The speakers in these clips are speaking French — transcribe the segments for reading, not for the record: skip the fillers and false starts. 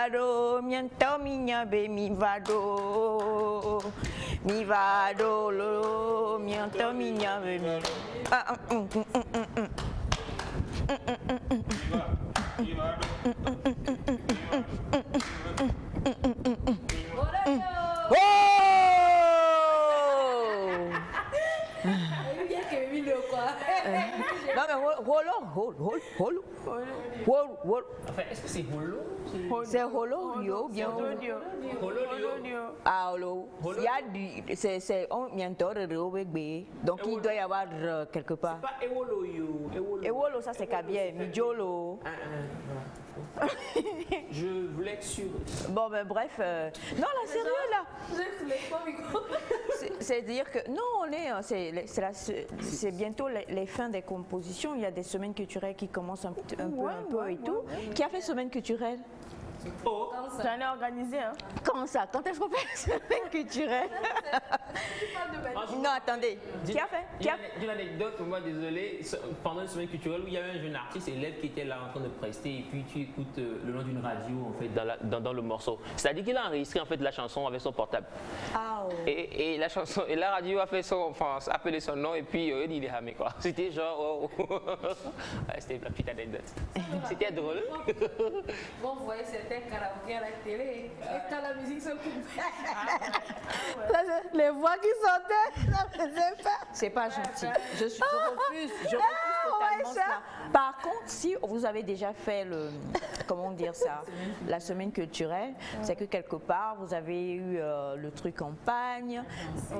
va do, miento miña be mi va do lo, miento miña be mi. Non mais holo. Enfin, est-ce que c'est holo? C'est holo, yo, bien. Ah, holo. Il y a du, c'est on miento de donc il doit y avoir quelque part. C'est pas ewolo yo. Ewolo, ça c'est kabien, mijolo. Je voulais être sûr. Bon ben bref, non là sérieux là. C'est dire que non on est, c'est bientôt les fins des compositions. Il y a des semaines culturelles qui commencent un peu et tout. Qui a fait semaine culturelle? Oh, j'en ai organisé. Hein. Comment ça? Quand est-ce qu'on fait une semaine culturelle? Non, attendez. Qui a fait? J'ai une anecdote, moi désolé, pendant une semaine culturelle où il y avait un jeune artiste élève qui était là en train de prester et puis tu écoutes le nom d'une radio en fait dans le morceau. C'est-à-dire qu'il a enregistré en fait la chanson avec son portable. Ah, oh. Et la chanson, et la radio a fait appelé son nom et puis il est hamé quoi. C'était genre c'était la petite anecdote. C'était drôle. Bon, vous voyez certains karaokés à la télé et quand la musique se coupe. Les voix qui sortaient, ça faisait peur. C'est pas gentil. Je refuse totalement ça. Par contre, si vous avez déjà fait comment dire ça, la semaine culturelle, c'est que quelque part vous avez eu le truc en pagne,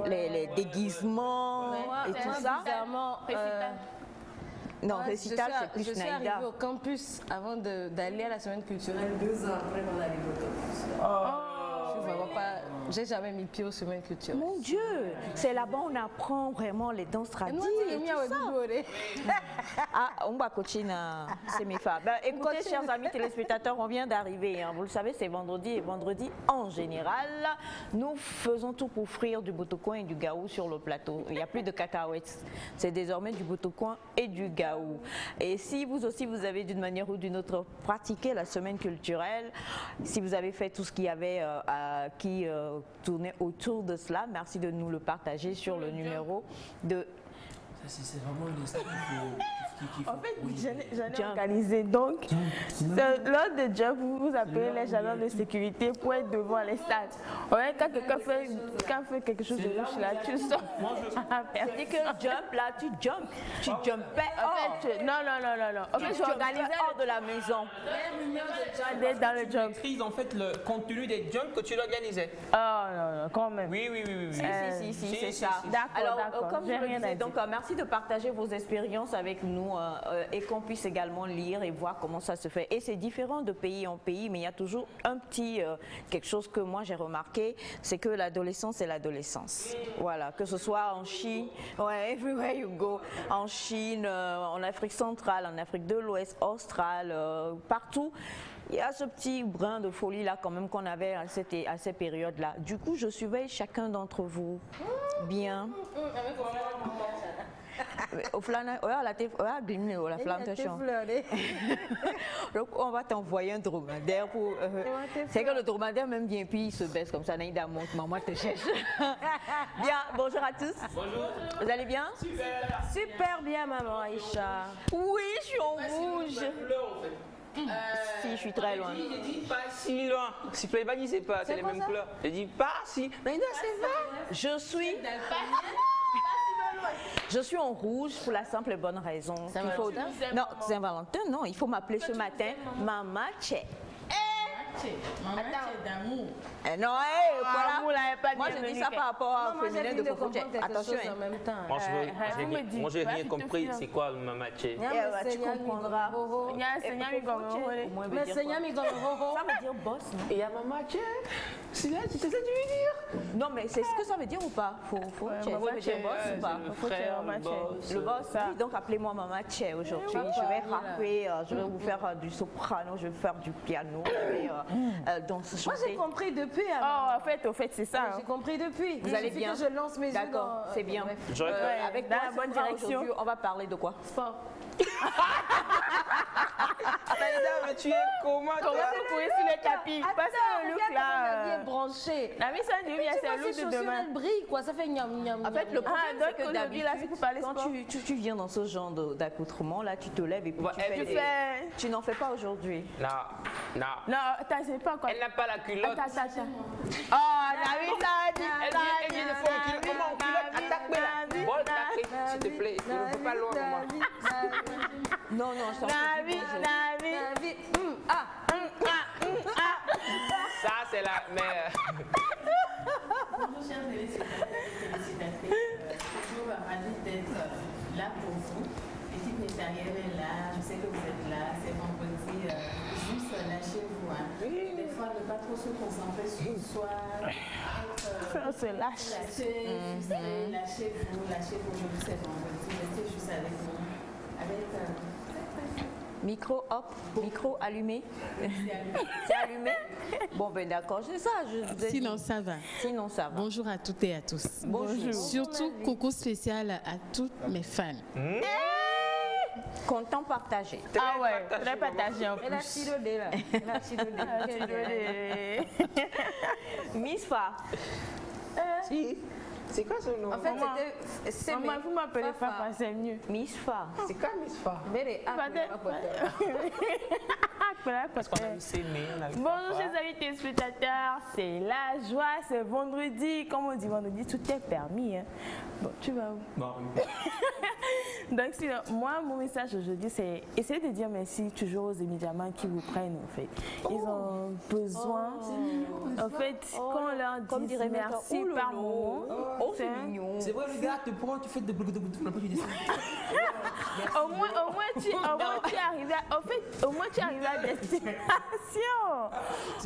les déguisements et tout ça. Non, récital, c'est plus Je suis Naïda. arrivée au campus avant d'aller à la semaine culturelle 2 ans après mon arrivée au campus. Je suis vraiment pas... J'ai jamais mis le pied aux semaines culturelles. Mon Dieu, c'est là-bas on apprend vraiment les danses traditionnelles et tout ça. Ah, on va coacher, c'est mes femmes. Ben, écoutez, chers amis téléspectateurs, on vient d'arriver. Hein. Vous le savez, c'est vendredi et vendredi en général, nous faisons tout pour frire du botocoin et du gaou sur le plateau. Il n'y a plus de cacahuètes. C'est désormais du botocoin et du gaou. Et si vous aussi, vous avez d'une manière ou d'une autre pratiqué la semaine culturelle, si vous avez fait tout ce qu'il y avait qui tournait autour de cela, merci de nous le partager sur le numéro de... C'est vraiment une histoire qu'il faut... En fait, j'en ai organisé. Donc, lors de jump, vous appelez les agents de sécurité pour être devant les stades. Ouais, quand quelqu'un fait quelque chose de louche là, tu sors. C'est que jump là, tu jumpais hors. Non. En fait, j'organisais hors de la maison. Dans le jump. Maîtrise en fait le contenu des jumps que tu l'organisais. Ah non, quand même. Oui. Si, c'est ça. D'accord. Comme je le disais, donc merci de partager vos expériences avec nous et qu'on puisse également lire et voir comment ça se fait. Et c'est différent de pays en pays, mais il y a toujours un petit quelque chose que moi j'ai remarqué, c'est que l'adolescence est l'adolescence. Voilà, que ce soit en Chine, ouais, everywhere you go, en Chine, en Afrique centrale, en Afrique de l'Ouest, australe, partout. Il y a ce petit brin de folie là quand même qu'on avait à ces périodes-là. Du coup, je surveille chacun d'entre vous bien. Donc on va t'envoyer un dromadaire pour... c'est que le dromadaire même vient puis il se baisse comme ça, Naïda monte, maman te cherche. Bien, bonjour à tous. Bonjour. Vous allez bien? Super bien, maman Aïcha. Oui, je suis en rouge. Si, je suis très loin. Je dis pas si loin. Si tu ne disais pas, c'est les mêmes couleurs. Je dis pas si. Naïda, c'est vrai. Je suis en rouge pour la simple et bonne raison. Non, Saint-Valentin, non, il faut m'appeler ce matin Maman Tché. Maman Tché d'amour. Non, voilà. Moi je dis ça par rapport au féminin de Coco Tché. Attention. Moi j'ai rien compris. C'est quoi le Maman Tché? Tu comprendras. Mais Seigneur, ça veut dire boss, non? Et il y a Maman Tché. C'est ça que tu veux dire? Non, mais c'est ce que ça veut dire ou pas? Ça veut dire boss ou pas? Le boss, oui, donc appelez-moi Maman Tché aujourd'hui. Je vais rapper, je vais vous faire du soprano, je vais faire du piano, danser, chanter. Moi j'ai compris depuis. Oh, en fait, c'est ça. J'ai compris depuis. Vous allez bien? Que je lance mes yeux. D'accord, c'est bien. Avec dans la bonne direction. On va parler de quoi? Sport. Madame, tu es comment Comment vous courir sur les tapis? Parce que le look là. Bien branché. La mise en il y a c'est le look de demain. Elle brille quoi, ça fait ñam. En fait, le problème, c'est que d'habitude, quand tu viens dans ce genre d'accoutrement, là, tu te lèves et puis tu n'en fais pas aujourd'hui. Non. Non, attends, c'est pas encore. Elle n'a pas la culotte. Attends. Oh, Navita dit. Elle vient de faire un culotte. Comment en culotte? Attaque-moi là. Bon, attaque, s'il te plaît. Ne veux pas loin de moi. Non, je t'en prie. Navi. Ça, c'est la mère. Bonjour, chers téléspectateurs et téléspectatrices. Je suis ravie d'être là pour vous. L'équipe notarienne est là. Je sais que vous êtes là. C'est vendredi. Juste lâchez-vous. Des fois, ne pas trop se concentrer sur soi. On se lâche. Lâchez-vous. Aujourd'hui, c'est vendredi. Restez juste avec nous. Micro, hop, micro allumé. C'est allumé. Bon, ben d'accord, c'est ça. Sinon, ça va. Sinon, ça va. Bonjour à toutes et à tous. Bonjour. Surtout, coucou spécial à toutes mes fans. Content partagé. Ah ouais, très partagé en plus. Elle a chilodé là. Miss Fa. Si. C'est quoi ce nom? En fait, c'était. Maman, vous m'appelez Fafa, c'est mieux. Miss Fa. C'est quoi Miss Fa? Parce qu'on a eu s'aimer. Bonjour chers amis téléspectateurs, c'est la joie, c'est vendredi. Comme on dit vendredi, tout est permis. Hein. Bon, tu vas où? Bon. Donc sinon, moi, mon message aujourd'hui, c'est essayer de dire merci toujours aux médicaments qui vous prennent en fait. Ils ont besoin. En fait, quand on leur dit merci par moment, c'est mignon. C'est vrai, le gars te prend, tu fais de au moins tu arrives à destination.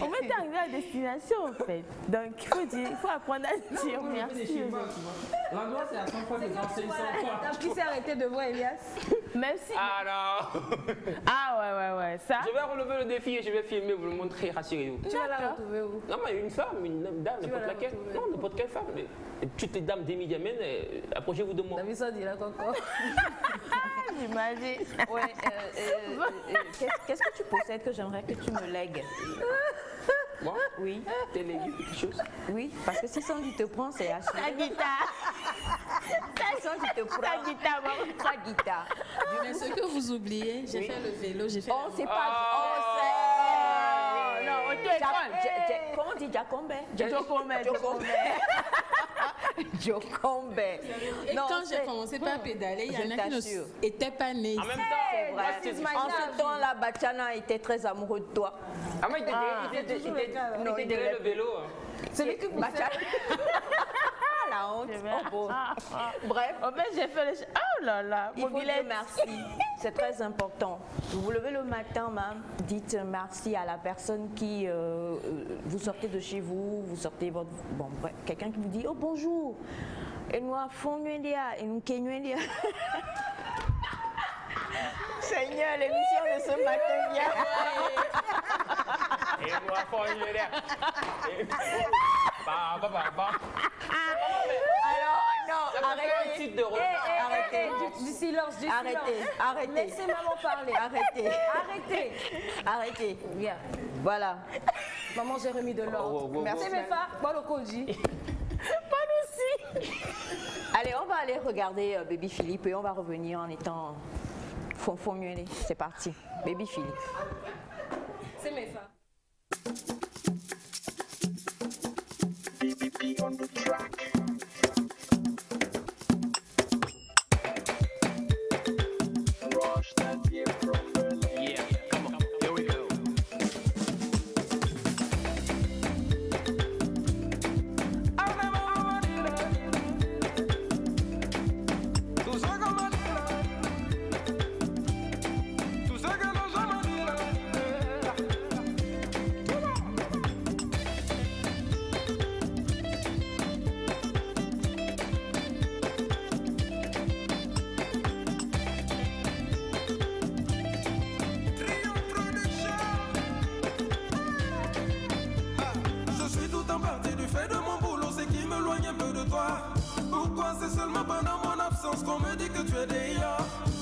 Au moins tu arrives à destination en fait. Donc il faut apprendre à dire merci. L'endroit c'est à 100 fois des enseignes 100 fois. T'as pu s'arrêter de voir Elias. Merci. Ah non. Ah ouais, ça. Je vais relever le défi et je vais filmer, vous le montrer, rassurez-vous. Tu vas la retrouver où? Non, mais une femme, une dame, n'importe laquelle. Non, n'importe quelle femme. Mais toutes les dames des médias, approchez-vous de moi. T'as vu ça, dit là, Coco? J'imagine. Ouais, qu'est-ce que tu possèdes que j'aimerais que tu me lègues? Moi? Oui. T'es légué, quelque chose? Oui, parce que si Sandy te prend, c'est acheté. Ta guitare. Si Sandy te prend, Ta guitare, maman. ta guitare. Mais ce que vous oubliez, j'ai fait le vélo, j'ai fait On sait pas. Non, Comment on dit Jacombe? Jocombe. Et quand j'ai commencé par pédaler, il y en a qui n'étaient pas nés. En même temps, C'est vrai. En ce temps-là, Bachana était très amoureux de toi. ah, moi, il était derrière le vélo. C'est lui qui Bachana. La honte. Oh, bon. Bref. En fait, j'ai fait le... Oh là là. Il faut dire merci. C'est très important. Vous vous levez le matin, même, dites merci à la personne qui... vous sortez de chez vous, vous sortez votre... Bon, bref, quelqu'un qui vous dit « Oh, bonjour !» Et nous avons et nous Seigneur, l'émission de ce matin vient. Et moi, Alors, non, arrêtez. Arrêtez. Du silence. Arrêtez. Laissez maman parler. Arrêtez. Bien. Voilà. Maman, j'ai remis de l'ordre. Merci, mes femmes. Bon, le koji. Pas nous aussi. Allez, on va aller regarder Baby Philippe et on va revenir en étant fonfonnuelé. C'est parti. Baby Philippe. C'est mes femmes. Yeah, come on, here we go. Pourquoi c'est seulement pendant mon absence qu'on me dit que tu es déjà?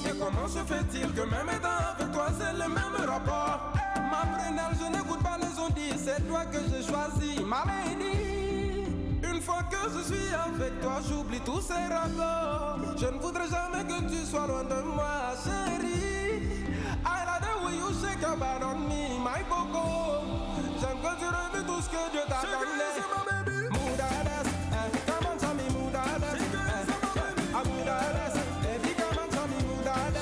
Et comment Comment se fait-il que même étant avec toi c'est le même rapport? Ma prunelle, je n'écoute pas les ondits, c'est toi que j'ai choisi, ma lady. Une fois que je suis avec toi, j'oublie tous ces rapports. Je ne voudrais jamais que tu sois loin de moi, chérie. I like the way you shake your body on me, my coco. J'aime que tu revis tout ce que Dieu t'a donné. Moudades, come on, tell me moudades. Moudades, baby, come on, tell me moudades.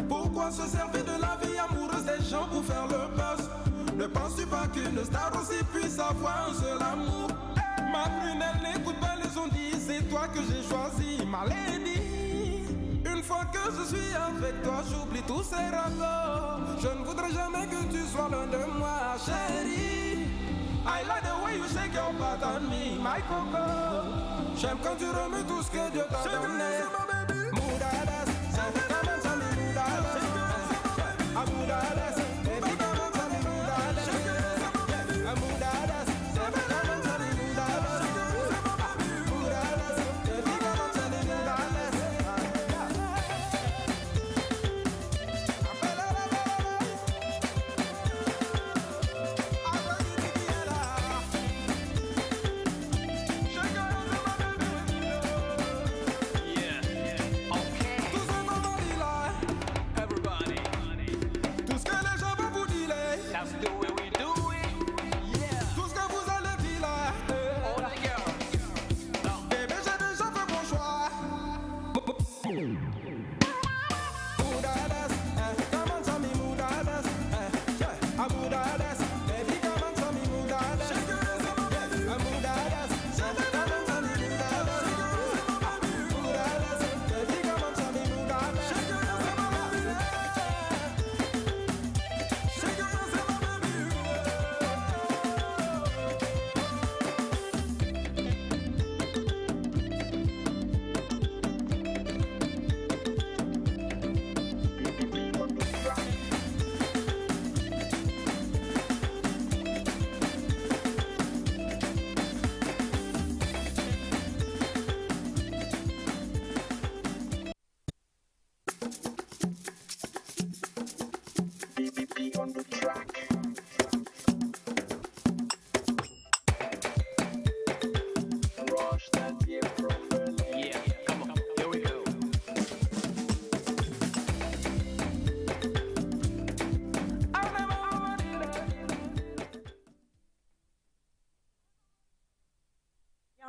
Pourquoi se servir de la vie amoureuse des gens pour faire le buzz? Ne penses-tu pas qu'une star aussi puisse avoir un seul amour? Ma prunelle, n'écoute pas les ondits, c'est toi que j'ai choisi, ma lady. Une fois que je suis avec toi, j'oublie tous ces rapports. Je ne voudrais jamais que tu sois loin de moi, chérie. I like the way you shake your butt on me, my coco. J'aime quand tu remets tout ce que Dieu t'a donné. Moudades, come on, tell me moudades. Moudades, baby, come on, tell me moudades. Moudades, come on, tell me moudades. Moudades, baby, come on, tell me moudades.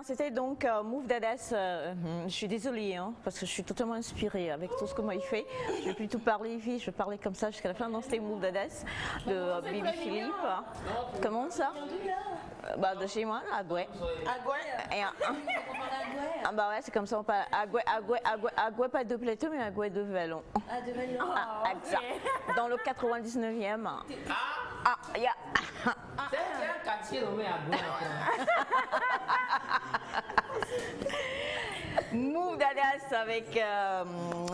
C'était donc Move Dadès. Je suis désolée, hein, parce que je suis totalement inspirée avec tout ce que moi il fait. Je ne vais plus tout parler, je vais parler comme ça jusqu'à la fin. Non, c'était Move Dadès de Baby Philippe. Comment ça? Bah, de chez moi, à Agoué. Ah bah ouais, c'est comme ça on parle. Agoué, pas de plateau, mais Agoué de Vallon. Ah, de Vallon. Ah, exact. Dans le 99e. Ah, il y a... C'est un quartier nommé Agoué. Move Dadès avec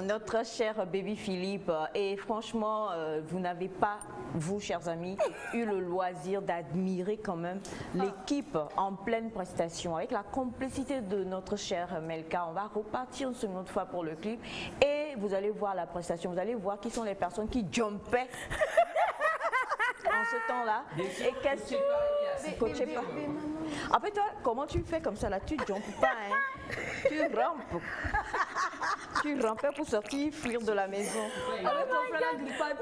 notre cher Baby Philippe. Et franchement, vous n'avez pas, vous chers amis, eu le loisir d'admirer quand même l'équipe en pleine prestation. Avec la complicité de notre cher Melka, on va repartir une seconde fois pour le clip. Et vous allez voir la prestation, vous allez voir qui sont les personnes qui jumpaient en ce temps-là. Et qu'est-ce que... En fait, toi, comment tu fais comme ça là? Tu ne jumpes pas, hein? Tu rampes. Tu rampais pour sortir, fuir de la maison. Avec ton frère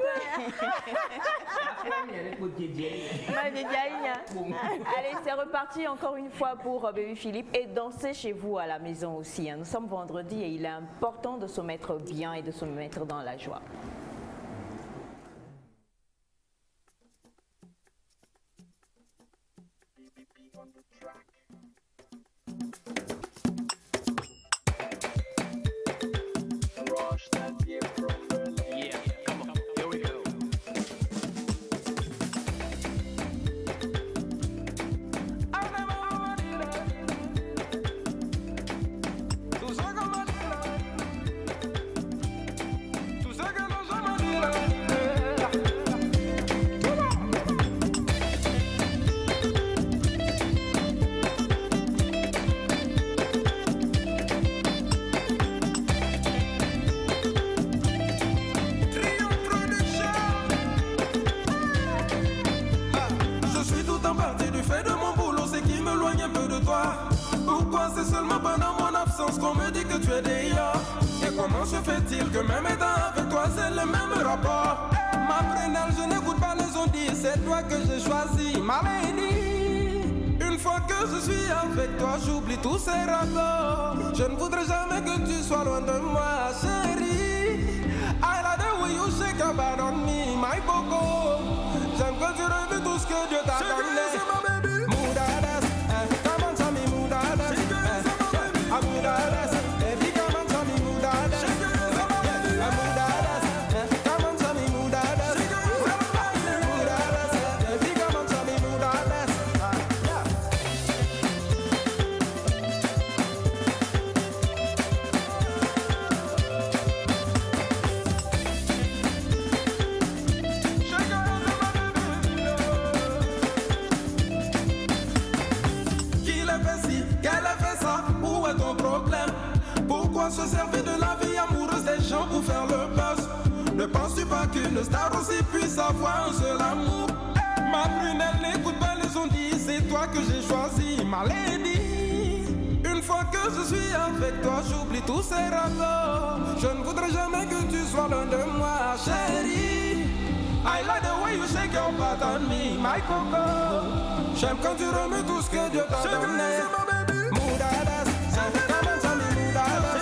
Allez, c'est reparti encore une fois pour Baby Philippe. Et dansez chez vous à la maison aussi, hein. Nous sommes vendredi et il est important de se mettre bien et de se mettre dans la joie. on me dit que tu es d'ailleurs. Et comment se fait-il que même étant avec toi c'est le même rapport? Ma prunelle, je n'écoute pas les ondits, c'est toi que j'ai choisi, ma lady. Une fois que je suis avec toi, j'oublie tous ces rapports. Je ne voudrais jamais que tu sois loin de moi, chérie. I like the way you shake your body on me, my coco. J'aime que tu revis tout ce que Dieu t'a donné. Moudades, come on tell me moudades, moudades, baby come on tell me moudades, moudades, come on tell me moudades, moudades, baby come on tell me moudades. Pourquoi se servir de la vie amoureuse des gens pour faire le buzz? Ne penses-tu pas qu'une star aussi puisse avoir un seul amour? Ma prunelle, n'écoute pas les ondits, c'est toi que j'ai choisi, ma lady. Une fois que je suis avec toi, j'oublie tous ces rapports. Je ne voudrais jamais que tu sois loin de moi, chérie. I like the way you shake your butt on me, my coco. J'aime quand tu remets tout ce que Dieu t'a donné. Moudades, come on tell me moudades,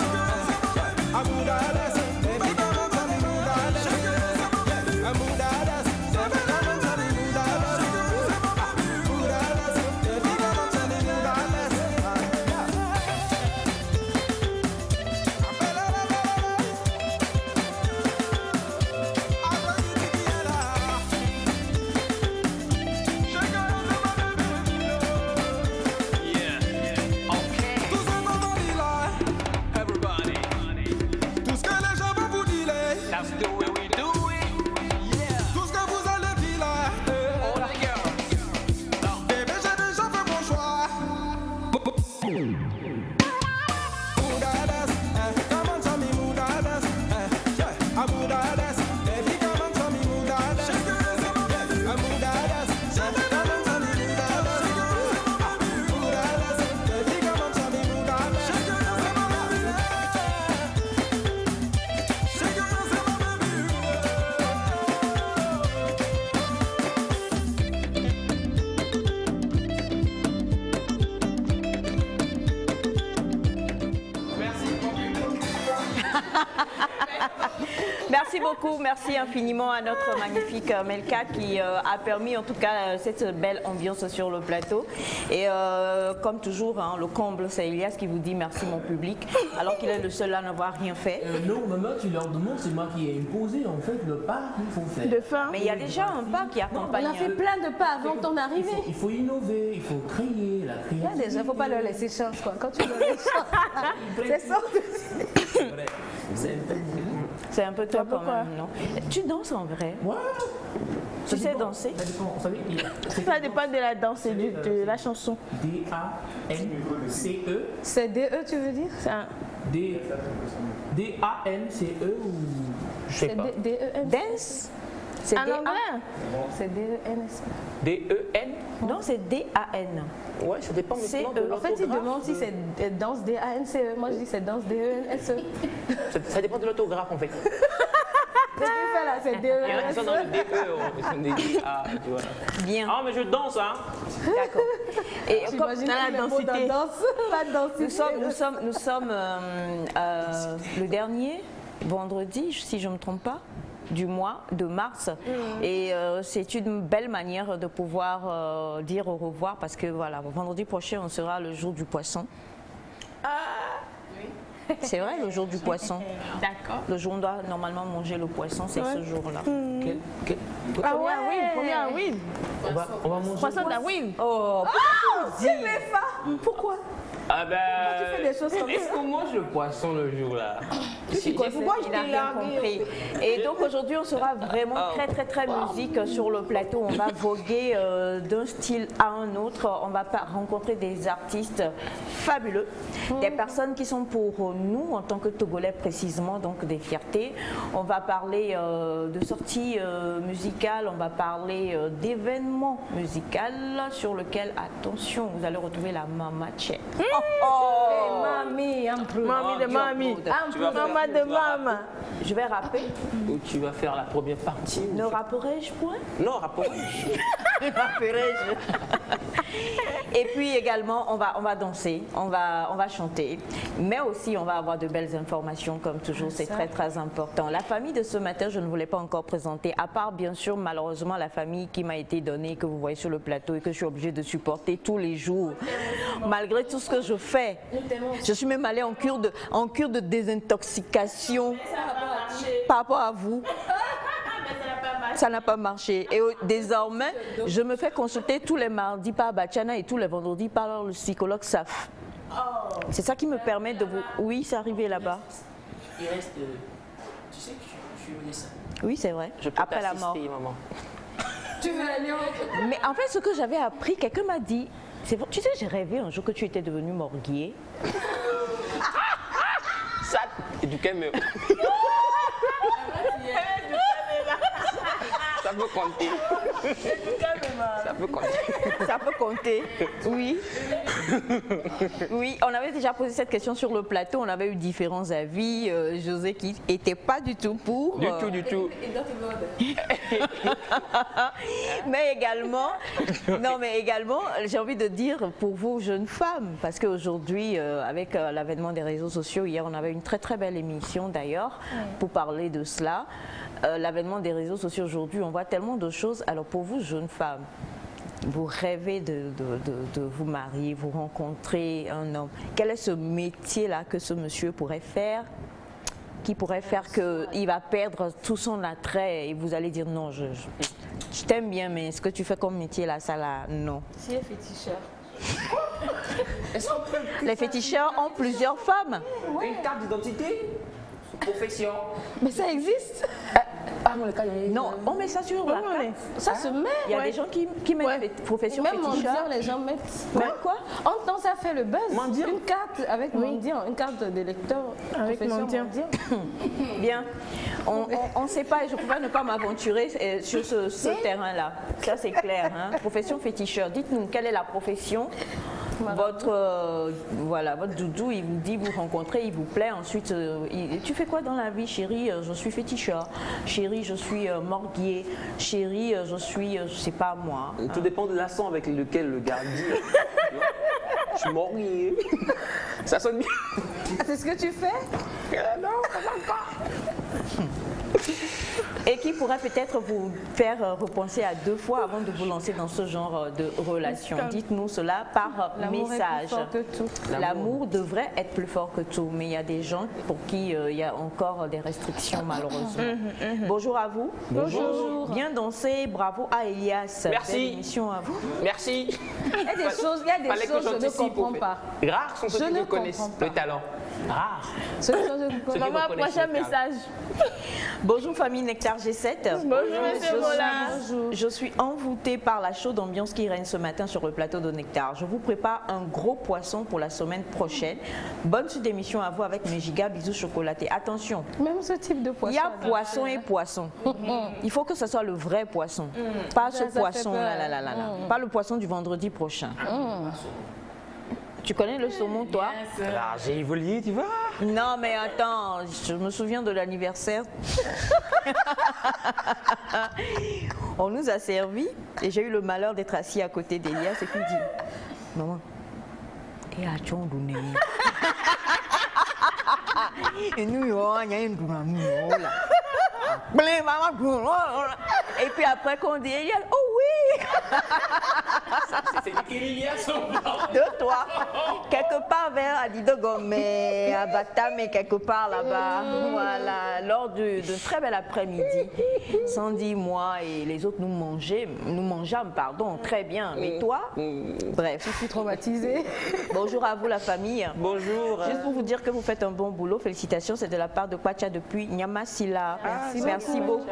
moudades, baby come on tell me moudades, moudades, baby come on tell me moudades, moudades, baby come on tell me moudades. Merci beaucoup, merci infiniment à notre magnifique Melka qui a permis en tout cas cette belle ambiance sur le plateau. Et comme toujours, hein, le comble, c'est Elias qui vous dit merci mon public, alors qu'il est le seul à n'avoir rien fait. Non, maman, tu leur demandes, c'est moi qui ai imposé en fait le pas qu'il faut faire. De fin. Mais il y a déjà un pas qui accompagne. On a fait plein de pas avant ton arrivée. Il faut innover, il faut créer la créativité. Déjà, il ne faut pas leur laisser chance, quoi. Quand tu leur laisses chance, c'est ça. C'est un peu toi quand même, non? Tu danses en vrai? Ouais. Tu sais danser? Ça dépend de la danse et de la chanson. D-A-N-C-E. C'est D-E, tu veux dire? D-A-N-C-E ou je sais pas. D-E-N. Dance? C'est En anglais? C'est D-E-N. D-E-N? Non, c'est D-A-N. Ouais, ça dépend maintenant de En fait, il l'orthographe. demande si c'est danse D-A-N-C-E. Moi, je dis c'est danse D-E-N-S-E. Ça dépend de l'orthographe en fait. Ce qu'il fait là, c'est Il y en a qui sont dans le D-E-N-S-E. D-E, ils sont des D-A, tu vois. Bien. Ah, mais je danse, hein. D'accord. Et comme T'imagines dans la le mot densité. danse, la densité. nous sommes le dernier vendredi, si je ne me trompe pas, du mois de mars. Et c'est une belle manière de pouvoir dire au revoir parce que voilà, vendredi prochain, on sera le jour du poisson. C'est vrai, le jour du poisson. D'accord. Le jour où on doit normalement manger le poisson, c'est ce jour-là. Ah ouais, oui, 1er avril. On va manger. Poisson d'avril. Oh, pourquoi? Ah ben. Tu fais des choses comme Est-ce qu'on mange le poisson le jour là? Moi, je n'ai rien compris. Et donc aujourd'hui, on sera vraiment très musique sur le plateau. On va voguer d'un style à un autre. On va rencontrer des artistes fabuleux, des personnes qui sont pour nous, en tant que Togolais précisément, donc des fiertés. On va parler de sorties musicales, on va parler d'événements musicaux sur lequel, attention, vous allez retrouver la Mama Che. Mamie, Mamie de mamie. Maman de maman. Je vais rapper. Ou tu vas faire la première partie. Ne rapperai-je point? Non, rapperai-je. Rapperai-je. Et puis également, on va danser, on va chanter, mais aussi on va avoir de belles informations comme toujours, c'est très très important. La famille de ce matin, je ne voulais pas encore présenter, à part bien sûr malheureusement la famille qui m'a été donnée, que vous voyez sur le plateau et que je suis obligée de supporter tous les jours, malgré tout ce que je fais. Je suis même allée en cure de désintoxication par rapport à vous. Ça n'a pas marché. Et désormais, je me fais consulter tous les mardis par Bachana et tous les vendredis par le psychologue SAF. C'est ça qui me permet de vous... Oui, c'est arrivé là-bas. Il reste... tu sais que je suis médecin. Oui, c'est vrai. Je peux après la mort. Maman. Tu veux aller en... Mais en fait, ce que j'avais appris, quelqu'un m'a dit... Tu sais, j'ai rêvé un jour que tu étais devenu morguier. Ça, du calme. Ça peut compter. Ça peut compter. Ça peut compter, oui. Oui, on avait déjà posé cette question sur le plateau, on avait eu différents avis. José qui n'était pas du tout pour. Du tout. Mais également, j'ai envie de dire pour vous, jeunes femmes, parce qu'aujourd'hui, avec l'avènement des réseaux sociaux, hier on avait une très très belle émission d'ailleurs pour parler de cela. L'avènement des réseaux sociaux aujourd'hui, on voit tellement de choses. Alors pour vous, jeunes femmes, vous rêvez de vous marier, vous rencontrer un homme. Quel est ce métier-là que ce monsieur pourrait faire, qui pourrait faire qu'il va perdre tout son attrait et vous allez dire non, je t'aime bien, mais ce que tu fais comme métier là, ça là, non. Si elle est féticheur. Les féticheurs ont plusieurs femmes. Une carte d'identité, profession. Mais ça existe. Non, on met ça sur la carte. Ça se met. Il y a des gens qui mettent profession même féticheur. mendiant, les gens mettent. Même quoi? En temps, ça fait le buzz. Mendiant. Une carte avec mendiant, une carte d'électeur Avec mendiant. Bien. On ne sait pas, et je ne peux pas ne pas m'aventurer sur ce terrain-là. Ça, c'est clair. Hein? Profession féticheur. Dites-nous, quelle est la profession? Votre doudou, il vous dit, vous rencontrez, il vous plaît. Ensuite, tu fais quoi dans la vie, chérie? Je suis féticheur. Chérie, je suis morguier. Chérie, je suis, je sais pas moi. Tout dépend de l'accent avec lequel le gars dit. Je suis morguier. Ça sonne bien. C'est ce que tu fais? Non, ça sonne pas. Et qui pourrait peut-être vous faire repenser à 2 fois avant de vous lancer dans ce genre de relation. Dites-nous cela par message. L'amour devrait être plus fort que tout, mais il y a des gens pour qui il y a encore des restrictions malheureusement. Bonjour à vous. Bonjour. Bien dansé, bravo à Elias. Merci. Belle émission à vous. Merci. Il y a des choses, je ne comprends pas. Rares sont ceux qui reconnaissent le talent. Rares. Maman, prochain message. Bonjour famille Nectar G7. Bonjour monsieur Mola. Je suis envoûtée par la chaude ambiance qui règne ce matin sur le plateau de Nectar. Je vous prépare un gros poisson pour la semaine prochaine. Bonne suite d'émission à vous avec mes gigas bisous chocolatés. Attention. Même ce type de poisson. Il y a poisson et poisson. Il faut que ce soit le vrai poisson. Pas ce poisson là. Pas le poisson du vendredi prochain. Tu connais le saumon, toi? Alors, j'ai évolué, tu vois. Non, mais attends, je me souviens de l'anniversaire. On nous a servi et j'ai eu le malheur d'être assis à côté d'Elias et puis il dit, maman, et à Tchondoune. Et nous, il y a une là. Et puis après qu'on dit, Elias, oh oui. C'est Elias. De toi, quelque part vers Adidogomé, à Batame, quelque part là-bas, voilà, lors de très bel après-midi. Sandy, moi et les autres, nous mangeâmes, très bien. Mais toi, bref. Je suis traumatisée. Bonjour à vous la famille. Bonjour. Juste pour vous dire que vous faites un bon boulot, félicitations, c'est de la part de Kwacha depuis Nyamasila. Merci beaucoup.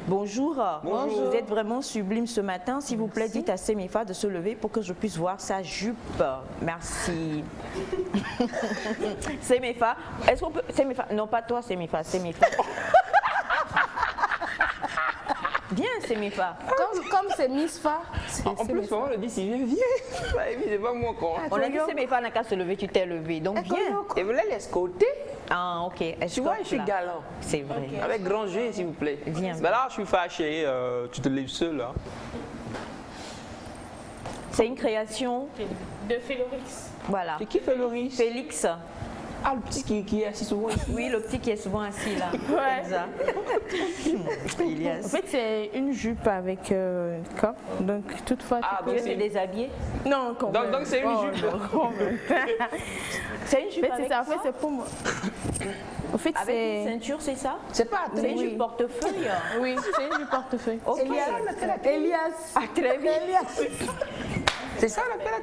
Bonjour. Bonjour. Vous êtes vraiment sublime ce matin. S'il vous plaît, dites à Semifa de se lever pour que je puisse voir sa jupe. Merci. Semifa, est-ce qu'on peut... Semifa, non pas toi Semifa, Semifa. Viens c'est Mifa. Comme c'est Miss Fa. En plus, on le dit, si viens, c'est pas moi quoi. On a dit c'est Mifa n'a qu'à se lever, tu t'es levé. Donc viens. Et vous la laisse côté. Ah, ok. Tu vois, je suis galant. C'est vrai. Okay. Avec grand jeu, s'il vous plaît. Viens. Ben là, je suis fâché. Tu te lèves seul là. C'est une création de Félorix. Voilà. C'est qui Félorix? Félix. Ah, le petit qui est assis souvent ici. Oui, le petit qui est souvent assis là. Ouais. Elias. En fait, c'est une jupe avec corps. Donc, toutefois, tu peux se déshabiller? Non, quand même. Donc, c'est une jupe. C'est une jupe avec ça? En fait, c'est pour moi. En fait, avec une ceinture, c'est ça? C'est pas c'est une jupe portefeuille. Oui, c'est une jupe portefeuille. Okay. Elias. Ah, très bien. C'est ça l'appel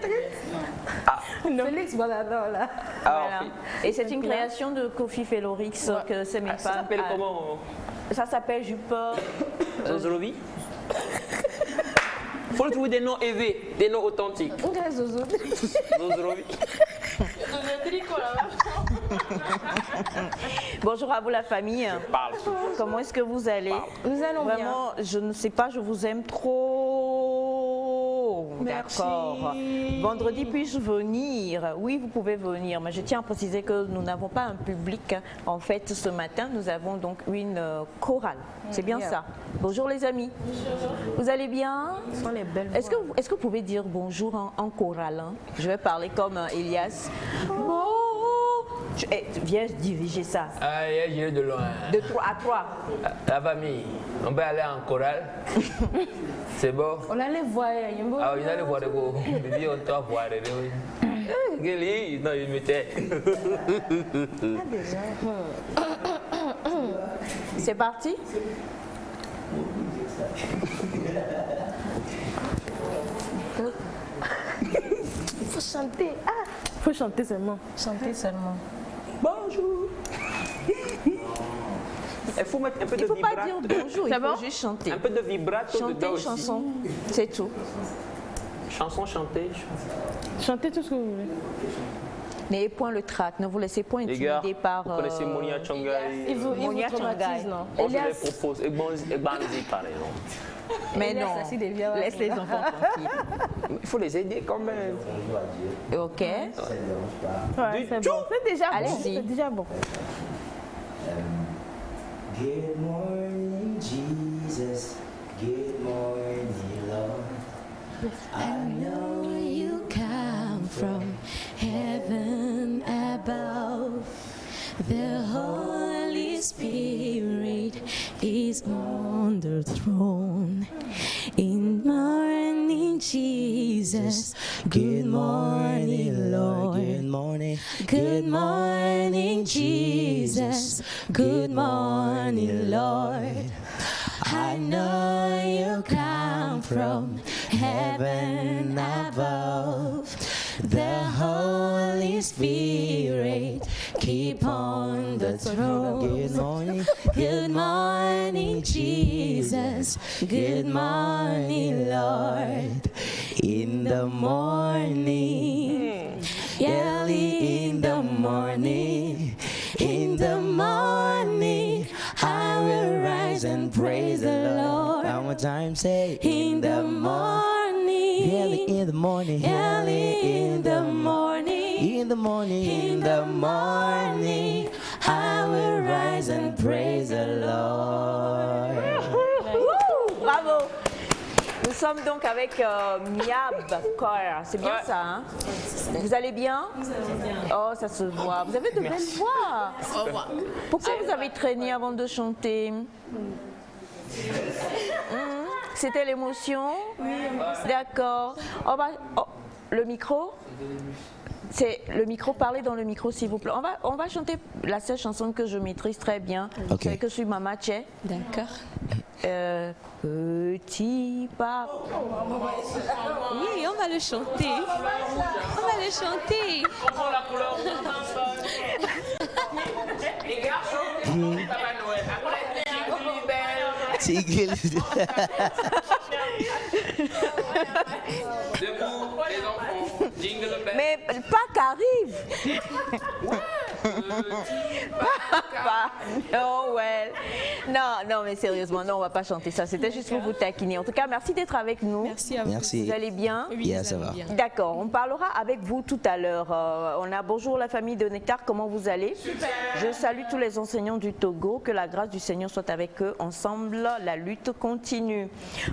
à Félix Bonador là. Voilà. Et c'est une création de Kofi Félorix que c'est mes femmes. Ça s'appelle comment? Ça s'appelle jupe. Zozorovi. Faut le trouver des noms élevés, des noms authentiques. Zozorovi. Bonjour à vous la famille. Parle. Comment est-ce que vous allez? Nous allons bien. Vraiment, je ne sais pas, je vous aime trop. D'accord. Vendredi, puis-je venir? Oui, vous pouvez venir, mais je tiens à préciser que nous n'avons pas un public. En fait, ce matin, nous avons donc une chorale. C'est bien ça. Bonjour les amis. Bonjour. Vous allez bien? Ce sont les belles voix. Est-ce que vous pouvez dire bonjour en chorale? Hein? Je vais parler comme Elias. Bon. Viens diriger ça. Ah, j'ai de loin. De 3 à 3. La famille, on peut aller en chorale. C'est bon. On allait voir. Ah, on allait voir de beau. Bébé, on doit voir. Non, il m'était. C'est parti. Il faut chanter. Ah, il faut chanter seulement. Chanter seulement. Bonjour. Il faut mettre un peu de vibrato. Il ne faut pas dire bonjour, il faut juste chanter. Un peu de vibrato chanter dedans une chanson, c'est tout. Chanson chantée. Chantez tout ce que vous voulez. N'ayez point le trac, ne vous laissez point intimider par... Vous connaissez Monia Changai? Monia Changai, non? Je les propose. Et Banzi, par exemple. Mais non, laisse les enfants tranquilles. Il faut les aider quand même. Ok. Ouais, c'est bon. C'est déjà bon. Allez-y. C'est déjà bon. Good morning, Jesus. Good morning, Lord. I know you come from heaven above. The Holy Spirit is on the throne. In morning, Jesus. Good morning, Lord. Good morning. Good morning, Jesus. Good morning, Lord. I know you come from heaven above. The Holy Spirit keep on the throne. Good morning. Good morning, Jesus. Good morning, Lord. In the morning, early in the morning, in the morning, I will rise and praise the Lord. One more time, say in the morning, early in the morning, early in the morning, in the morning, in the morning, I will rise and praise the Lord. Bravo. Nous sommes donc avec Miab Choir. C'est bien ça, hein? Vous allez bien? Oh, ça se voit. Vous avez de belles voix. Au revoir. Pourquoi vous avez traîné avant de chanter? C'était l'émotion? D'accord. Le micro? C'est le micro, parlez dans le micro s'il vous plaît. On va chanter la seule chanson que je maîtrise très bien. Ok. C'est que je suis Mama Tché. D'accord. Petit papa. Oui, on va le chanter. On va le chanter. On prend la couleur. Les garçons, Papa Noël. Après, Tigre. Debout, les enfants. Jingle bell. Mais Pâques arrive. Papa Noël. Non, mais sérieusement, non, on va pas chanter ça. C'était juste pour vous taquiner. En tout cas, merci d'être avec nous. Merci à vous. Merci. Vous allez bien? Oui, ça va. D'accord, on parlera avec vous tout à l'heure. On a bonjour la famille de Nectar, comment vous allez? Super. Je salue tous les enseignants du Togo, que la grâce du Seigneur soit avec eux. Ensemble, la lutte continue.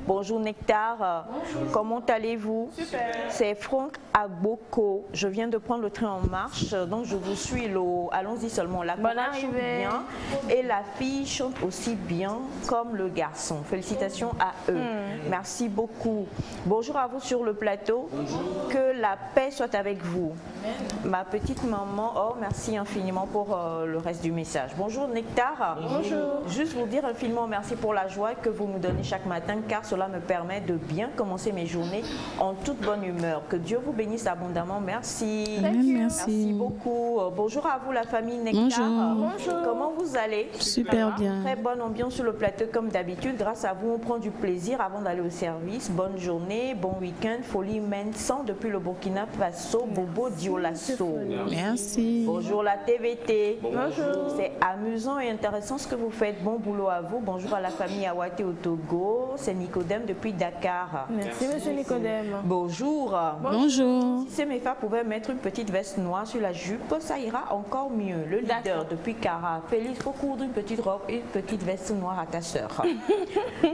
Bonjour Nectar, bonjour. Comment allez-vous? Super. C'est Franck Agboko. Je viens de prendre le train en marche, donc je vous suis. Allons-y seulement. La chorale chante bien et la fille chante aussi bien comme le garçon. Félicitations à eux. Merci beaucoup. Bonjour à vous sur le plateau. Bonjour. Que la paix soit avec vous. Amen. Ma petite maman, oh merci infiniment pour le reste du message. Bonjour Nectar. Bonjour. Juste vous dire infiniment merci pour la joie que vous me donnez chaque matin, car cela me permet de bien commencer mes journées en toute bonne humeur. Que Dieu vous bénisse abondamment. Merci. Merci beaucoup. Bonjour à vous la famille Nectar. Bonjour. Comment vous allez? Super bien. Très bonne ambiance sur le plateau comme d'habitude. Grâce à vous, on prend du plaisir avant d'aller au service. Bonne journée, bon week-end. Folie Mensan depuis le Burkina Faso. Bobo Diolasso. Merci. Bonjour la TVT. Bonjour. C'est amusant et intéressant ce que vous faites. Bon boulot à vous. Bonjour à la famille Awate au Togo. C'est Nicodème depuis Dakar. Merci monsieur Nicodème. Bonjour. Bonjour. Si ces méfas pouvaient mettre une petite veste noire sur la jupe, ça ira encore mieux. Le leader depuis Cara. Félix, faut coudre une petite robe et une petite veste noire à ta sœur.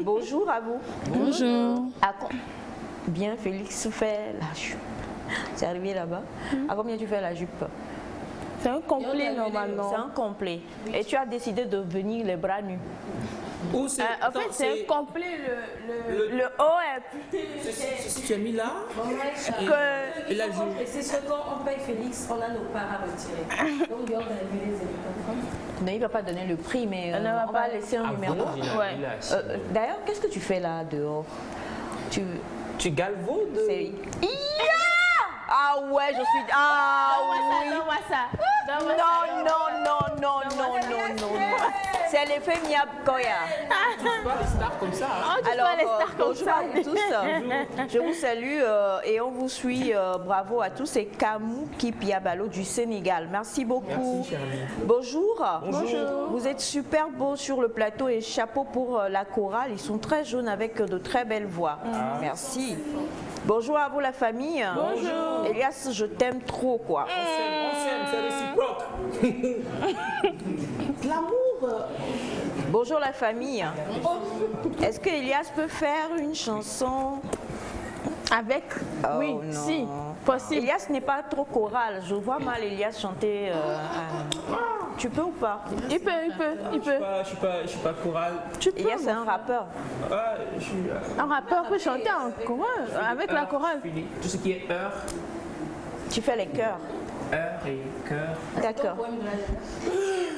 Bonjour à vous. Bonjour. Bien, Félix fait la jupe. C'est arrivé là-bas. À combien tu fais la jupe? C'est un complet normalement. C'est un complet. Et tu as décidé de venir les bras nus. En fait, c'est un complet. Le haut est... Si tu as mis là, et la joue. C'est ce qu'on paye Félix, on a nos parts à retirer. Donc, il y a les éléments. Non, il ne va pas donner le prix, mais on va laisser un numéro. D'ailleurs, qu'est-ce que tu fais là dehors? Tu galvaudes? Ah ouais, je suis... Ah oui. Donne-moi ça. Non. C'est l'effet Miab Koya. Tu vois les stars comme ça. Alors, bonjour à vous tous. Je vous salue et on vous suit. Bravo à tous. C'est Kamou Kipiabalo du Sénégal. Merci beaucoup. Merci, Bonjour. Bonjour. Vous êtes super beaux sur le plateau et chapeau pour la chorale. Ils sont très jeunes avec de très belles voix. Merci. Bonjour à vous la famille. Bonjour. Elias, je t'aime trop quoi. On s'aime, c'est réciproque. L'amour. Bonjour la famille. Est-ce que Elias peut faire une chanson avec? Oui, si, possible. Elias n'est pas trop choral. Je vois mal Elias chanter. Tu peux ou pas? Il peut. Je suis pas choral. Elias c'est un rappeur. Un rappeur peut chanter en chorale, avec la chorale. Tout ce qui est heure. Tu fais les chœurs. Heure et cœur. D'accord.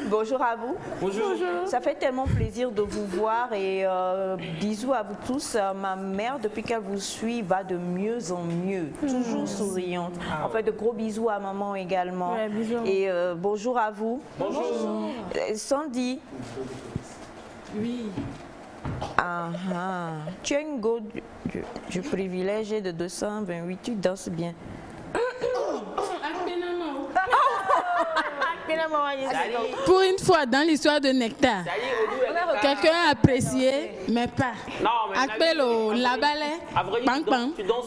Bonjour à vous. Bonjour. Ça fait tellement plaisir de vous voir et bisous à vous tous. Ma mère, depuis qu'elle vous suit, va de mieux en mieux. Toujours souriante. En fait, de gros bisous à maman également. Ouais, bisous. Et bonjour à vous. Bonjour. Sandy. Oui. Tu as une go du privilège de 228. Tu danses bien. Pour une fois dans l'histoire de Nectar, quelqu'un a apprécié, mais pas. Appello, la balai, bang bang. Tu danses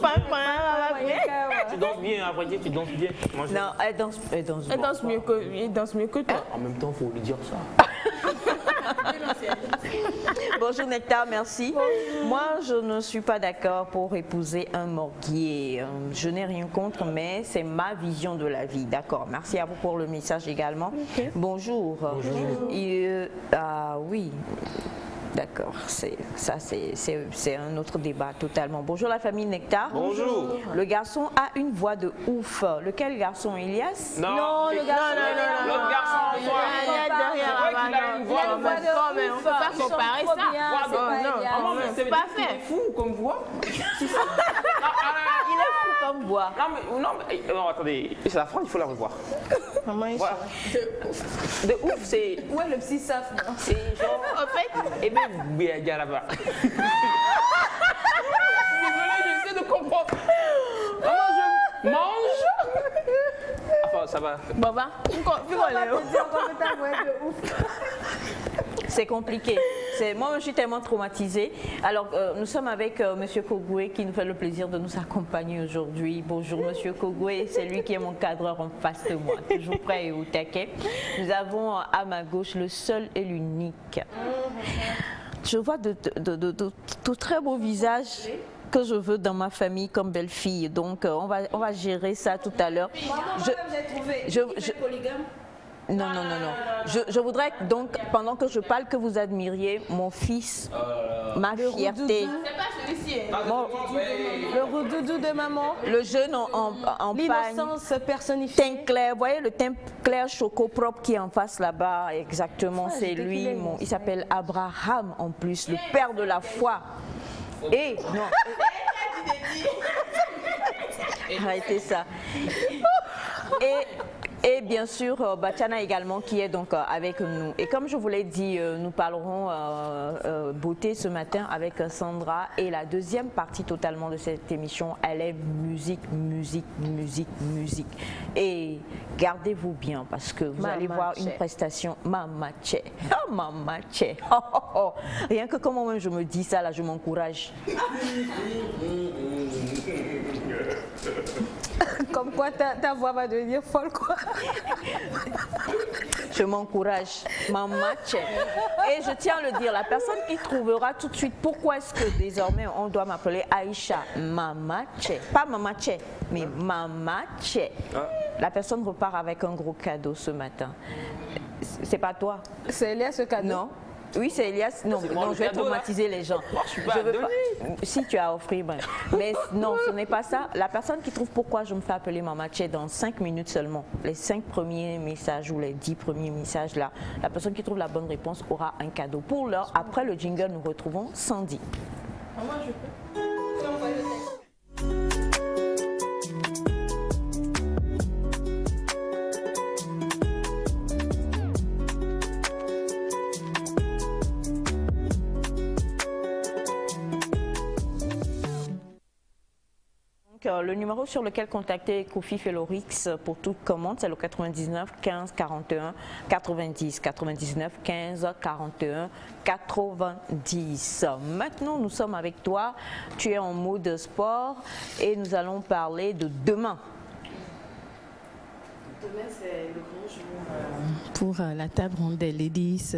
bien, à vrai dire, tu danses bien. Non, elle danse mieux que toi. En même temps, il faut lui dire ça. Bonjour Nectar, merci. Moi, je ne suis pas d'accord pour épouser un morguier. Je n'ai rien contre, mais c'est ma vision de la vie. D'accord, merci à vous pour le message également. Okay. Bonjour. Oui. D'accord, c'est un autre débat totalement. Bonjour la famille Nectar. Bonjour. Le garçon a une voix de ouf. Lequel garçon, Elias? Non, le garçon. Non. L'autre garçon. On ne peut pas comparer ça. C'est pas fait. Il est fou comme voix. Il est fou comme voix. Non, attendez, c'est la France, il faut la revoir. Voilà. De ouf, c'est... Où est le petit saf? C'est genre... En fait... Eh bien, il y a là-bas. Désolé, j'essaie de comprendre. Comment je mange? Enfin, ça va. Baba, c'est compliqué. Moi, je suis tellement traumatisée. Alors, nous sommes avec Monsieur Kogoué qui nous fait le plaisir de nous accompagner aujourd'hui. Bonjour, Monsieur Kogoué. C'est lui qui est mon cadreur en face de moi, toujours prêt et au taquet. Nous avons à ma gauche le seul et l'unique. Je vois de très beaux visages que je veux dans ma famille comme belle-fille. Donc, on va gérer ça tout à l'heure. Non. Je voudrais donc, pendant que je parle, que vous admiriez mon fils, ma fierté. C'est pas celui-ci. Le roudoudou de maman. Le jeune en pagne. L'innocence personnifiée. Teint clair, vous voyez le teint clair choco propre qui est en face là-bas, exactement, c'est lui. Il s'appelle Abraham en plus, le père de la foi. Et non. Arrêtez ça. Et bien sûr, Batiana également qui est donc avec nous. Et comme je vous l'ai dit, nous parlerons beauté ce matin avec Sandra. Et la deuxième partie totalement de cette émission, elle est musique. Et gardez-vous bien parce que vous allez voir une prestation Mama Che. Oh, Mama Che. Oh. Rien que comment même je me dis ça, là, je m'encourage. Comme quoi ta voix va devenir folle, quoi. Je m'encourage, Mama Che. Et je tiens à le dire, la personne qui trouvera tout de suite pourquoi est-ce que désormais on doit m'appeler Aïcha Mama Che. Pas Mama Che, mais Mama Che. La personne repart avec un gros cadeau ce matin. C'est pas toi. C'est Elias ce cadeau? Non. Oui, c'est Elias. Non, je vais traumatiser les gens. Je veux pas. Si tu as offert, mais non, ce n'est pas ça. La personne qui trouve pourquoi je me fais appeler Mama Che dans 5 minutes seulement, les 5 premiers messages ou les 10 premiers messages là, la personne qui trouve la bonne réponse aura un cadeau. Pour l'heure, après le jingle, nous retrouvons Sandy. Moi, je peux. Le numéro sur lequel contacter Kofi Felorix pour toute commande, c'est le 99 15 41 90. 99 15 41 90. Maintenant, nous sommes avec toi. Tu es en mode sport et nous allons parler de demain. Demain, c'est le grand jour. Pour la table ronde des ladies,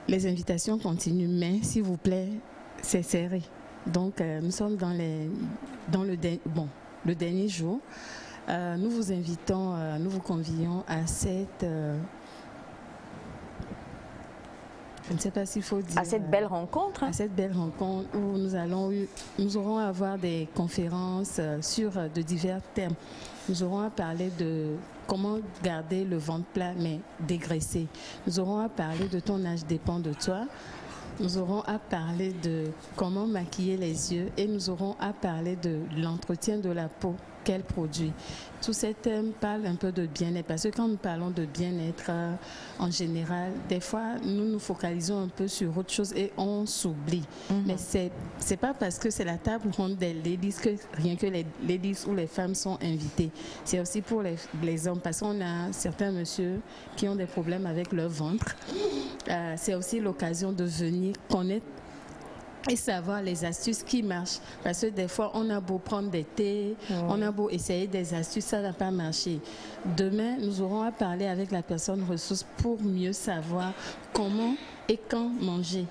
les invitations continuent, mais s'il vous plaît, c'est serré. Donc, nous sommes dans le dernier jour. Nous vous invitons, nous vous convions à cette... je ne sais pas s'il faut dire... À cette belle rencontre. À cette belle rencontre où nous aurons à avoir des conférences sur de divers thèmes. Nous aurons à parler de comment garder le ventre plat mais dégraissé. Nous aurons à parler de ton âge dépend de toi. Nous aurons à parler de comment maquiller les yeux et nous aurons à parler de l'entretien de la peau qu'elle produit. Tous ces thèmes parlent un peu de bien-être parce que quand nous parlons de bien-être en général, des fois nous nous focalisons un peu sur autre chose et on s'oublie. Mais c'est pas parce que c'est la table ronde des ladies que rien que les ladies ou les femmes sont invitées. C'est aussi pour les hommes parce qu'on a certains messieurs qui ont des problèmes avec leur ventre. C'est aussi l'occasion de venir connaître et savoir les astuces qui marchent. Parce que des fois, on a beau prendre des thés, on a beau essayer des astuces, ça n'a pas marché. Demain, nous aurons à parler avec la personne ressource pour mieux savoir comment et quand manger,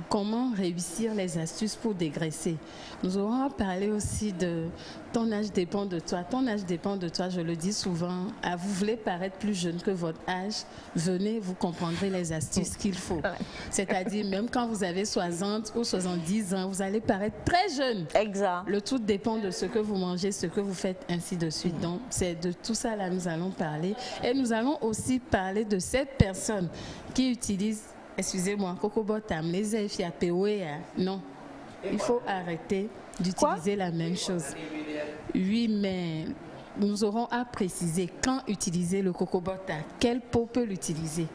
comment réussir les astuces pour dégraisser. Nous aurons à parler aussi de ton âge dépend de toi. Ton âge dépend de toi, je le dis souvent. Vous voulez paraître plus jeune que votre âge, venez, vous comprendrez les astuces qu'il faut. C'est-à-dire, même quand vous avez 60 ou 70 ans, vous allez paraître très jeune. Exact. Le tout dépend de ce que vous mangez, ce que vous faites, ainsi de suite. Donc, c'est de tout ça là nous allons parler. Et nous allons aussi parler de cette personne qui utilise, excusez-moi, Coco Bottom, les effets à POE. Non, il faut arrêter d'utiliser la même chose. Oui, mais nous aurons à préciser quand utiliser le Coco Bottom. Quelle peau peut l'utiliser?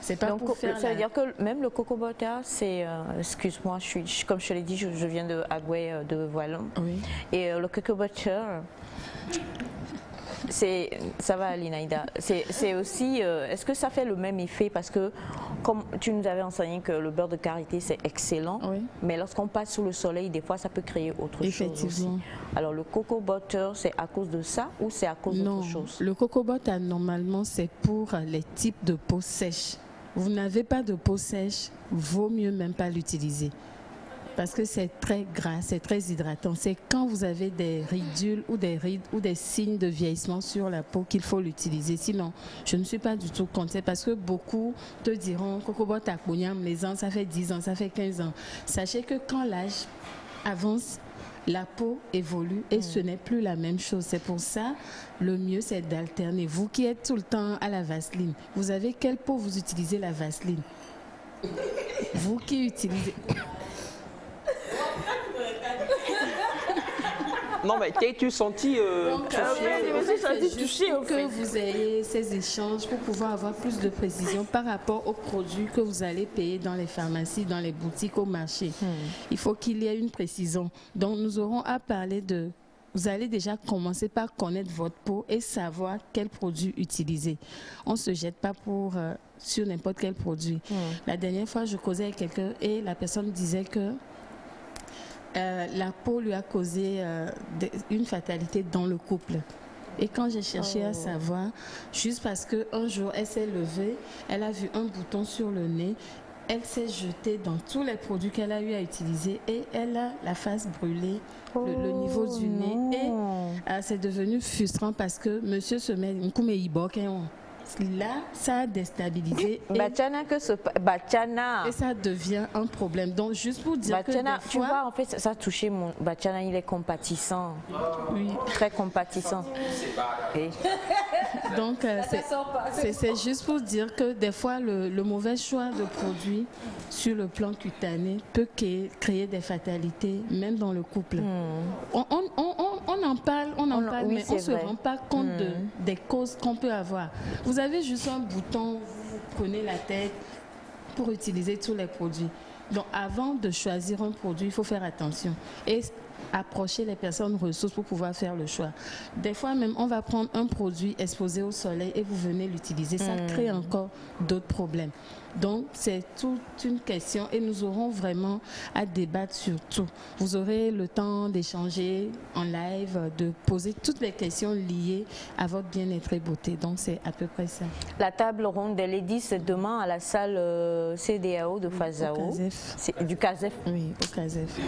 C'est pas donc, pour faire ça veut dire que même le Coco Butter, c'est, excuse-moi, comme je te l'ai dit, je viens de Agoué de Voilon. Oui. Et le Coco Butter, Ça va, Linaïda. C'est aussi, est-ce que ça fait le même effet? Parce que, comme tu nous avais enseigné que le beurre de karité, c'est excellent, oui. Mais lorsqu'on passe sous le soleil, des fois, ça peut créer autre chose aussi. Alors, le coco butter, c'est à cause de ça ou c'est à cause d'autre chose? Le coco butter, normalement, c'est pour les types de peau sèche. Vous n'avez pas de peau sèche, vaut mieux même pas l'utiliser. Parce que c'est très gras, c'est très hydratant. C'est quand vous avez des ridules ou des rides ou des signes de vieillissement sur la peau qu'il faut l'utiliser. Sinon, je ne suis pas du tout contre, parce que beaucoup te diront Coco Butter Akbonyam, les ans, ça fait 10 ans, ça fait 15 ans. Sachez que quand l'âge avance, la peau évolue et ce n'est plus la même chose. C'est pour ça, le mieux, c'est d'alterner. Vous qui êtes tout le temps à la Vaseline, vous avez quelle peau vous utilisez la Vaseline? Vous qui utilisez... Non, mais t'es-tu senti touché que vous ayez ces échanges pour pouvoir avoir plus de précision par rapport aux produits que vous allez payer dans les pharmacies, dans les boutiques, au marché. Il faut qu'il y ait une précision. Donc, nous aurons à parler de... Vous allez déjà commencer par connaître votre peau et savoir quel produit utiliser. On ne se jette pas sur n'importe quel produit. La dernière fois, je causais avec quelqu'un et la personne disait que la peau lui a causé une fatalité dans le couple. Et quand j'ai cherché à savoir, juste parce qu'un jour elle s'est levée, elle a vu un bouton sur le nez, elle s'est jetée dans tous les produits qu'elle a eu à utiliser et elle a la face brûlée, le niveau du nez. Et c'est devenu frustrant parce que monsieur se met une là, ça a déstabilisé et ça devient un problème. Donc, juste pour dire que des fois, tu vois, en fait, ça a touché mon Bachana, il est compatissant. Oui. Très compatissant. Et... Donc, c'est juste pour dire que des fois, le mauvais choix de produits sur le plan cutané peut créer des fatalités, même dans le couple. On en parle, oui, mais on ne se rend pas compte des causes qu'on peut avoir. Vous avez juste un bouton, vous prenez la tête pour utiliser tous les produits. Donc, avant de choisir un produit, il faut faire attention et approcher les personnes ressources pour pouvoir faire le choix. Des fois même, on va prendre un produit exposé au soleil et vous venez l'utiliser. Ça crée encore d'autres problèmes. Donc, c'est toute une question et nous aurons vraiment à débattre sur tout. Vous aurez le temps d'échanger en live, de poser toutes les questions liées à votre bien-être et beauté. Donc, c'est à peu près ça. La table ronde des ladies, c'est demain à la salle CDAO de Fazao. Du CASEF. Oui, au CASEF.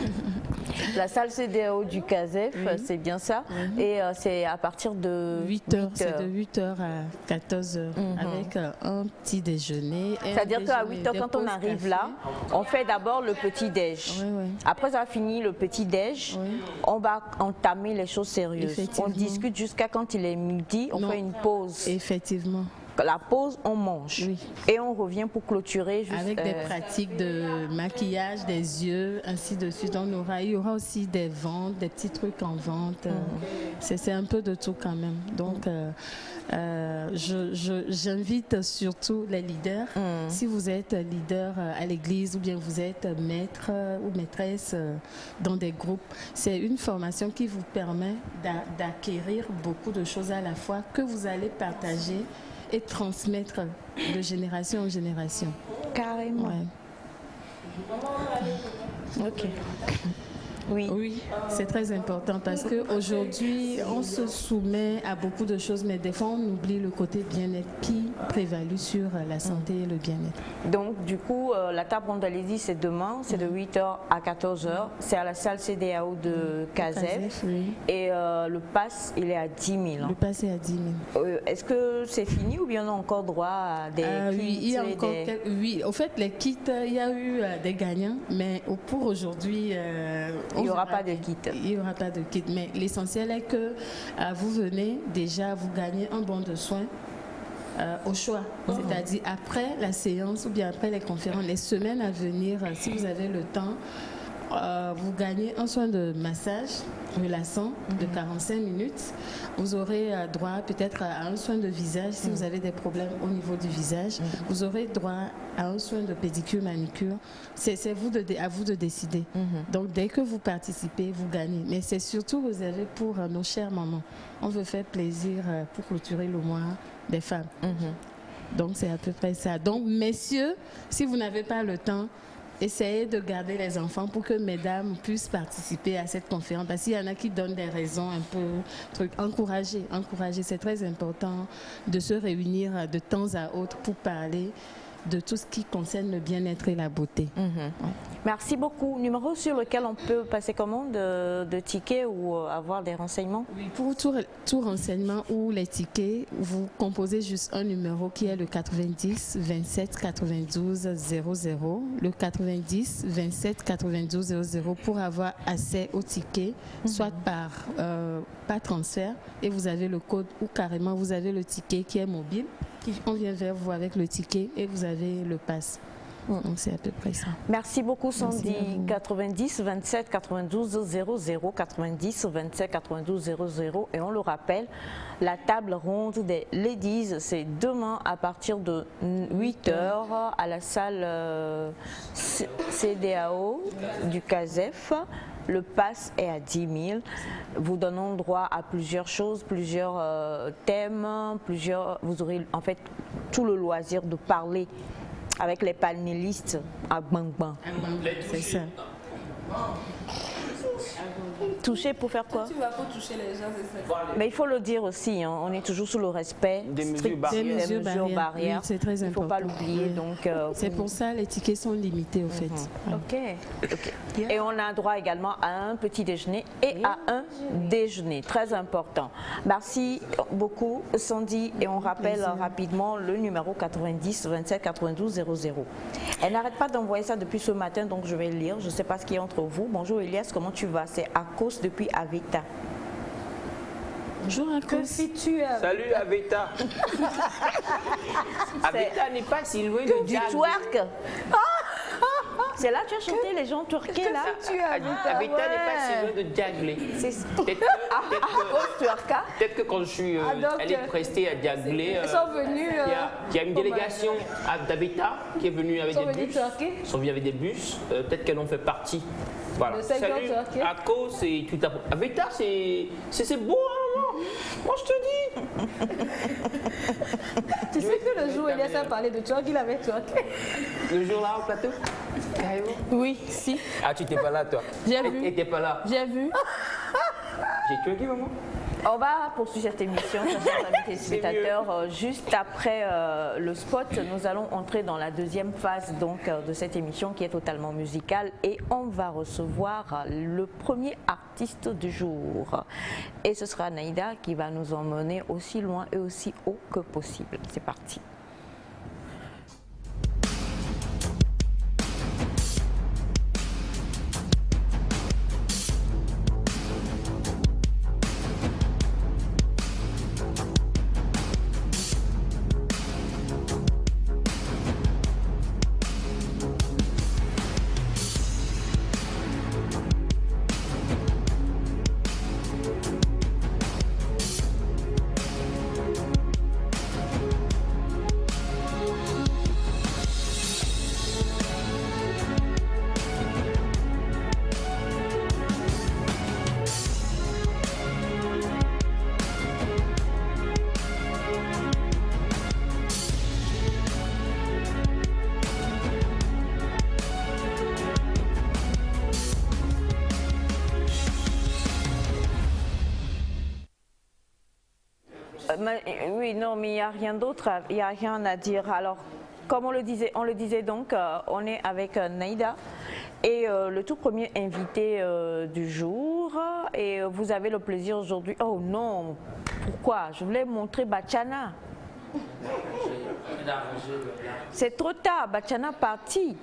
La salle CDAO du CASEF, c'est bien ça. Et c'est à partir de 8h. C'est de 8h à 14h avec un petit déjeuner. C'est-à-dire qu'à 8h, quand on arrive là, on fait d'abord le petit-déj. Après avoir fini le petit-déj, on va entamer les choses sérieuses. On discute jusqu'à quand il est midi, on fait une pause. Effectivement. La pause, on mange. Et on revient pour clôturer. Avec des pratiques de maquillage, des yeux, ainsi de suite. Il y aura aussi des ventes, des petits trucs en vente. C'est un peu de tout quand même. Donc, j'invite surtout les leaders. Si vous êtes leader à l'église ou bien vous êtes maître ou maîtresse dans des groupes, c'est une formation qui vous permet d'acquérir beaucoup de choses à la fois que vous allez partager et transmettre de génération en génération. Carrément. Ok. Oui, c'est très important parce qu'aujourd'hui, on se soumet à beaucoup de choses, mais des fois, on oublie le côté bien-être qui prévalue sur la santé et le bien-être. Donc, du coup, la table ronde allez-y, c'est demain, c'est de 8h à 14h. C'est à la salle CDAO de CASEF. Et le pass, il est à 10 000. Le pass est à 10 000. Est-ce que c'est fini ou bien on a encore droit à des kits? Oui, il y a encore oui, au fait, les kits, il y a eu des gagnants, mais pour aujourd'hui... il n'y aura pas de kit. Il n'y aura pas de kit, mais l'essentiel est que vous venez déjà, vous gagnez un bon de soins au choix. C'est-à-dire après la séance ou bien après les conférences, les semaines à venir, si vous avez le temps, vous gagnez un soin de massage relaxant de 45 minutes. Vous aurez droit peut-être à un soin de visage si vous avez des problèmes au niveau du visage. Vous aurez droit à un soin de pédicure, manucure. C'est à vous de décider. Donc dès que vous participez, vous gagnez. Mais c'est surtout réservé pour nos chères mamans. On veut faire plaisir pour clôturer le mois des femmes. Donc c'est à peu près ça. Donc messieurs, si vous n'avez pas le temps, essayez de garder les enfants pour que mesdames puissent participer à cette conférence. Parce qu'il y en a qui donnent des raisons un peu... Encourager, c'est très important de se réunir de temps à autre pour parler de tout ce qui concerne le bien-être et la beauté. Merci beaucoup. Numéro sur lequel on peut passer commande de tickets ou avoir des renseignements? Oui, pour tout renseignement ou les tickets, vous composez juste un numéro qui est le 90 27 92 00. Le 90 27 92 00 pour avoir accès aux tickets, soit par transfert, et vous avez le code, ou carrément vous avez le ticket qui est mobile. On vient vers vous avec le ticket et vous avez le pass. Donc c'est à peu près ça. Merci beaucoup Sandy. 90 27 92 00, 90 27 92 00, et on le rappelle, la table ronde des ladies, c'est demain à partir de 8h à la salle CDAO du CASEF. Le pass est à 10 000. Vous donnons droit à plusieurs choses, plusieurs thèmes, vous aurez en fait tout le loisir de parler avec les panélistes à Bang. C'est ça. Toucher pour faire quoi? Tu vas pas toucher les gens, c'est ça. Mais il faut le dire aussi, hein, on est toujours sous le respect des mesures barrières. Oui, c'est très important. Il ne faut pas l'oublier. Donc, c'est pour ça les tickets sont limités au fait. Ok. Et on a droit également à un petit déjeuner et à un déjeuner. Très important. Merci beaucoup Sandy. Et on rappelle rapidement le numéro 90 27 92 00. Elle n'arrête pas d'envoyer ça depuis ce matin, donc je vais le lire. Je ne sais pas ce qui est entre vous. Bonjour Elias, comment tu vas? C'est Akos depuis Aveta. Bonjour Akos. Salut Aveta. Aveta n'est pas si loin de du twerk. C'est là que tu as chanté les gens twerkés là. Aveta n'est pas si loin de Diaglé. Peut-être que quand je suis allé prester à Diaglé, ils sont venus. Il y a une délégation d'Aveta qui est venue avec des bus. Ils sont venus avec des bus. Peut-être qu'elles en fait partie. Voilà. Salut, Ako, c'est tout à Aveta, c'est beau, hein, moi je te dis. Tu sais que le jour où Elias a parlé de twerk, il avait twerké. Le jour là au plateau? Oui, si. Ah, tu n'étais pas là, toi? J'ai vu. Et t'es pas là? J'ai vu. J'ai twerké, maman? On va poursuivre cette émission, chers amis téléspectateurs. Juste après le spot, nous allons entrer dans la deuxième phase donc, de cette émission qui est totalement musicale, et on va recevoir le premier artiste du jour. Et ce sera Naïda qui va nous emmener aussi loin et aussi haut que possible. C'est parti. Oui, non, mais il n'y a rien d'autre, il n'y a rien à dire. Alors, comme on le disait donc, on est avec Naïda et le tout premier invité du jour. Et vous avez le plaisir aujourd'hui. Oh non, pourquoi? Je voulais montrer Bachana. C'est trop tard, Bachana parti.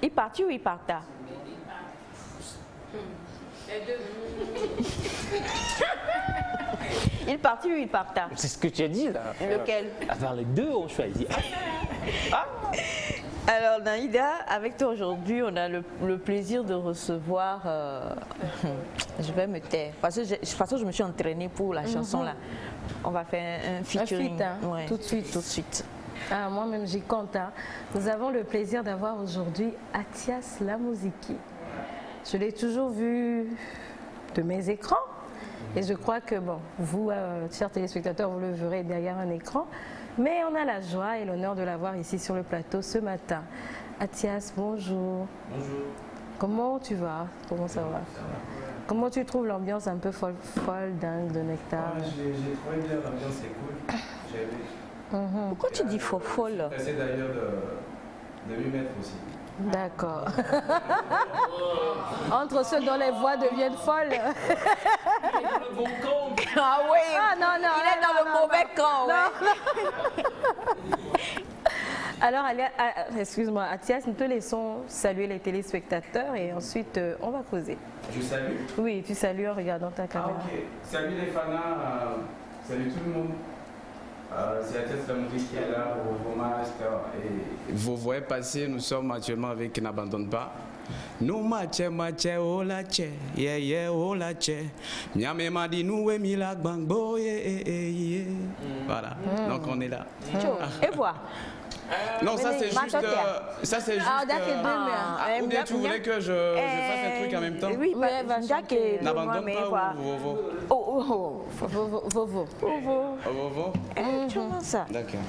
Il partit ou il parta? Il partit ou il parta? C'est ce que tu as dit là. Lequel? Enfin, les deux ont choisi. Alors Naïda, avec toi aujourd'hui, on a le plaisir de recevoir, je vais me taire, parce que je me suis entraînée pour la chanson là. On va faire un featuring. Ouais. Tout de suite. Ah, moi-même j'y compte. Hein. Nous avons le plaisir d'avoir aujourd'hui Athias Lamoziki. Je l'ai toujours vu de mes écrans et je crois que bon, vous, chers téléspectateurs, vous le verrez derrière un écran. Mais on a la joie et l'honneur de l'avoir ici sur le plateau ce matin. Athias, bonjour. Bonjour. Comment tu vas? Comment ça va? Comment tu trouves l'ambiance un peu folle dingue de Nectar? J'ai trouvé bien, l'ambiance est cool. J'ai aimé. Pourquoi tu dis folle? J'essaie d'ailleurs de m'y mettre aussi. D'accord. Entre ceux dont les voix deviennent folles. Il est dans le bon camp. Ah oui. Ah, non, il est dans le mauvais camp. Ouais. Alors, excuse-moi, Athias, nous te laissons saluer les téléspectateurs et ensuite on va causer. Je salue? Oui, tu salues en regardant ta caméra. Ah, ok. Salut les fanas, salut tout le monde. C'est Athias Lamoziki qui est là pour vos masters. Et vous voyez passer, nous sommes actuellement avec N'abandonne pas. Nous matche, oh la che, yeah, oh la che. Nyame m'a dit nous et la bangbo, yeah. Voilà, donc on est là. Et voilà. Non, ça c'est juste. Ça c'est juste. Ou bien tu voulais que je fasse un truc en même temps? Oui, Jacques et N'abandonne pas ou Vovo? Vovo. Tu vois ça? D'accord.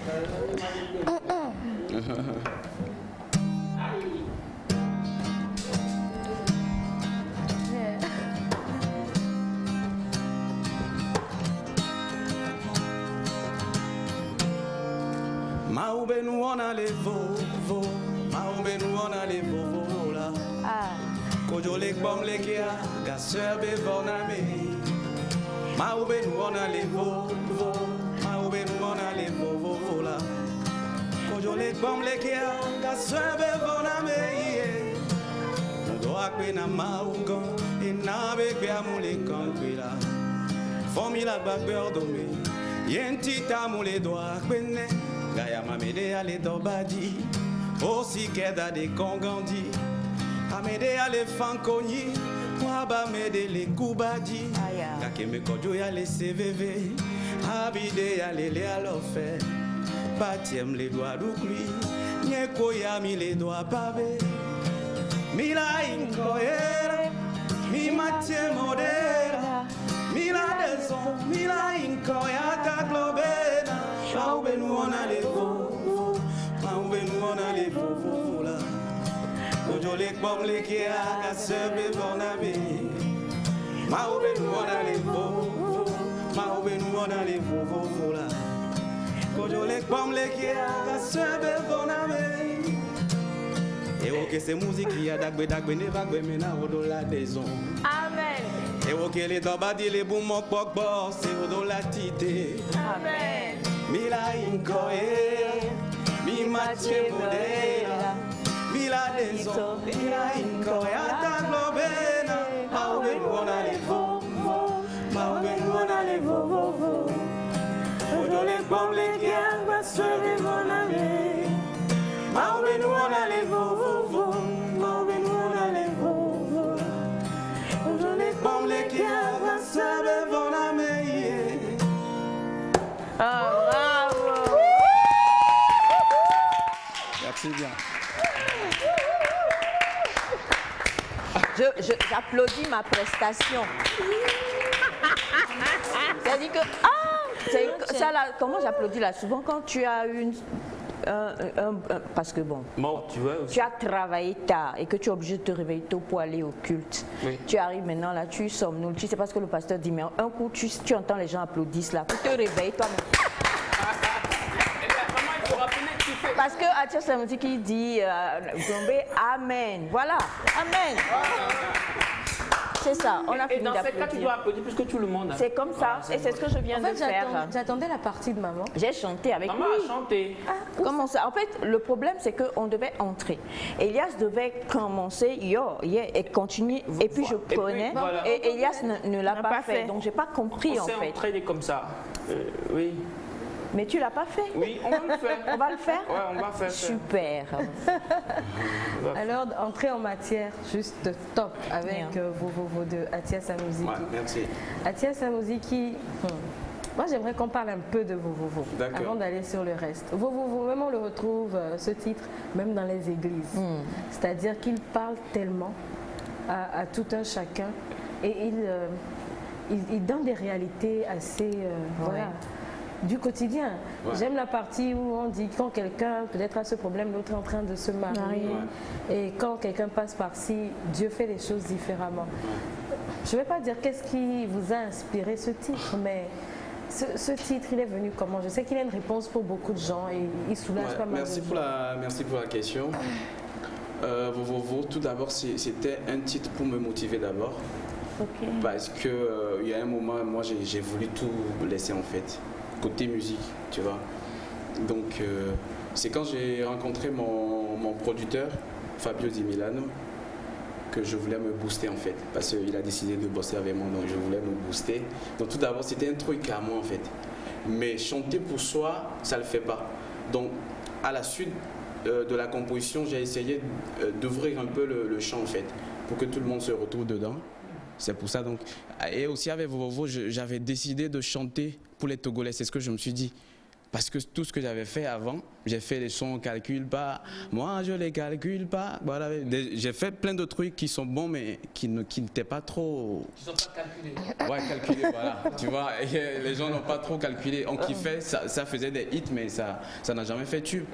Maoube nous on a les vovo, Maoube nous on a les vovo là. Kojo les bombes les kia, gasseur bevorname. Maoube nous on a les vovo, Maoube nous on a les vovo là. Kojo les bombes les kia, gasseur bevorname. Nous doit que na maougan et na bébé amoulé quand là. Formula bagber domé, yentita moulé doit connaître. Gaya mamede ale dobadi, aussi keda de kongandi, amede ale fankoni, waba mede le kubadi, kake me kojo ya le CVV, habide ya le alofe, patiem les doigts d'oukli, nyeko ya mi les doigts pavé, mila inkoera, mi matie modera, mila deson, mila inkoya ta globena. Maoube nous on a les vovo, Maoube nous on a les vovo là. Kojo les bombes les qui a gasseur bevorname. Maoube nous on a les vovo, Maoube nous on a les vovo là. Kojo les bombes les qui a gasseur bevorname. Et ok c'est musique qui a dagbe ne vagbe mena odola des ondes. Amen. Et ok les dobadi les boumok bok c'est odola tite. Amen. Mila inkoe, mi mache modera, mila denso, mila inkoe ata globena. Maoube nous on a les vovo, Maoube nous on a les vovo. Ojo les bombes les guerres, va sauver mon ami. Maoube nous on a les vovo, Maoube nous on a les vovo. Ojo les bombes les guerres, va sauver mon ami. Bravo. Merci bien. J'applaudis ma prestation. C'est-à-dire que, ça là, comment j'applaudis là? Souvent quand tu as une... parce que bon, tu as travaillé tard et que tu es obligé de te réveiller tôt pour aller au culte. Oui. Tu arrives maintenant là, tu somnoles, tu sais pas ce que le pasteur dit, mais un coup tu entends les gens applaudissent là, pour te réveiller toi-même. Parce que Athias Lamoziki dit Amen. Voilà, Amen. C'est ça, on a fini d'applaudir. Et dans ce cas, tu dois applaudir plus que tout le monde. C'est comme ça, et c'est ce que je viens de faire. J'attendais la partie de maman. J'ai chanté avec lui. Maman a chanté. Comment ça? En fait, le problème, c'est qu'on devait entrer. Elias devait commencer, et continuer, et puis je prenais, et Elias ne l'a pas fait. Donc, je n'ai pas compris, en fait. On s'est entraîné comme ça. Oui. Mais tu l'as pas fait? Oui, on va le faire. On va le faire? Ouais, on va faire. Super. Alors, entrée en matière, juste top avec Vovovo de Atias Amuziki. Ouais, merci. Atias Amuziki, moi j'aimerais qu'on parle un peu de Vovovo avant d'aller sur le reste. Vovovo, même on le retrouve, ce titre, même dans les églises. C'est-à-dire qu'il parle tellement à tout un chacun et il donne des réalités assez voilà, du quotidien. J'aime la partie où on dit quand quelqu'un peut-être a ce problème, l'autre est en train de se marier et quand quelqu'un passe par-ci, Dieu fait les choses différemment. Je ne vais pas dire qu'est-ce qui vous a inspiré ce titre, mais ce titre, il est venu comment? Je sais qu'il a une réponse pour beaucoup de gens et il soulage pas mal de gens. Merci pour la question. Vovovo, tout d'abord, c'était un titre pour me motiver d'abord. Parce qu'il y a un moment, moi, j'ai voulu tout laisser en fait, côté musique, tu vois. Donc, c'est quand j'ai rencontré mon producteur, Fabio Di Milano, que je voulais me booster en fait, parce qu'il a décidé de bosser avec moi, donc je voulais me booster. Donc tout d'abord, c'était un truc à moi en fait. Mais chanter pour soi, ça ne le fait pas. Donc, à la suite de la composition, j'ai essayé d'ouvrir un peu le chant en fait, pour que tout le monde se retrouve dedans. C'est pour ça donc. Et aussi avec Vovovo, j'avais décidé de chanter pour les Togolais, c'est ce que je me suis dit. Parce que tout ce que j'avais fait avant, j'ai fait les sons calcule pas, moi je les calcule pas. Voilà, j'ai fait plein de trucs qui sont bons mais qui n'étaient pas trop. Qui sont pas calculés. Ouais, calculés, voilà. Tu vois, et les gens n'ont pas trop calculé. On kiffait, ça faisait des hits mais ça n'a jamais fait tube.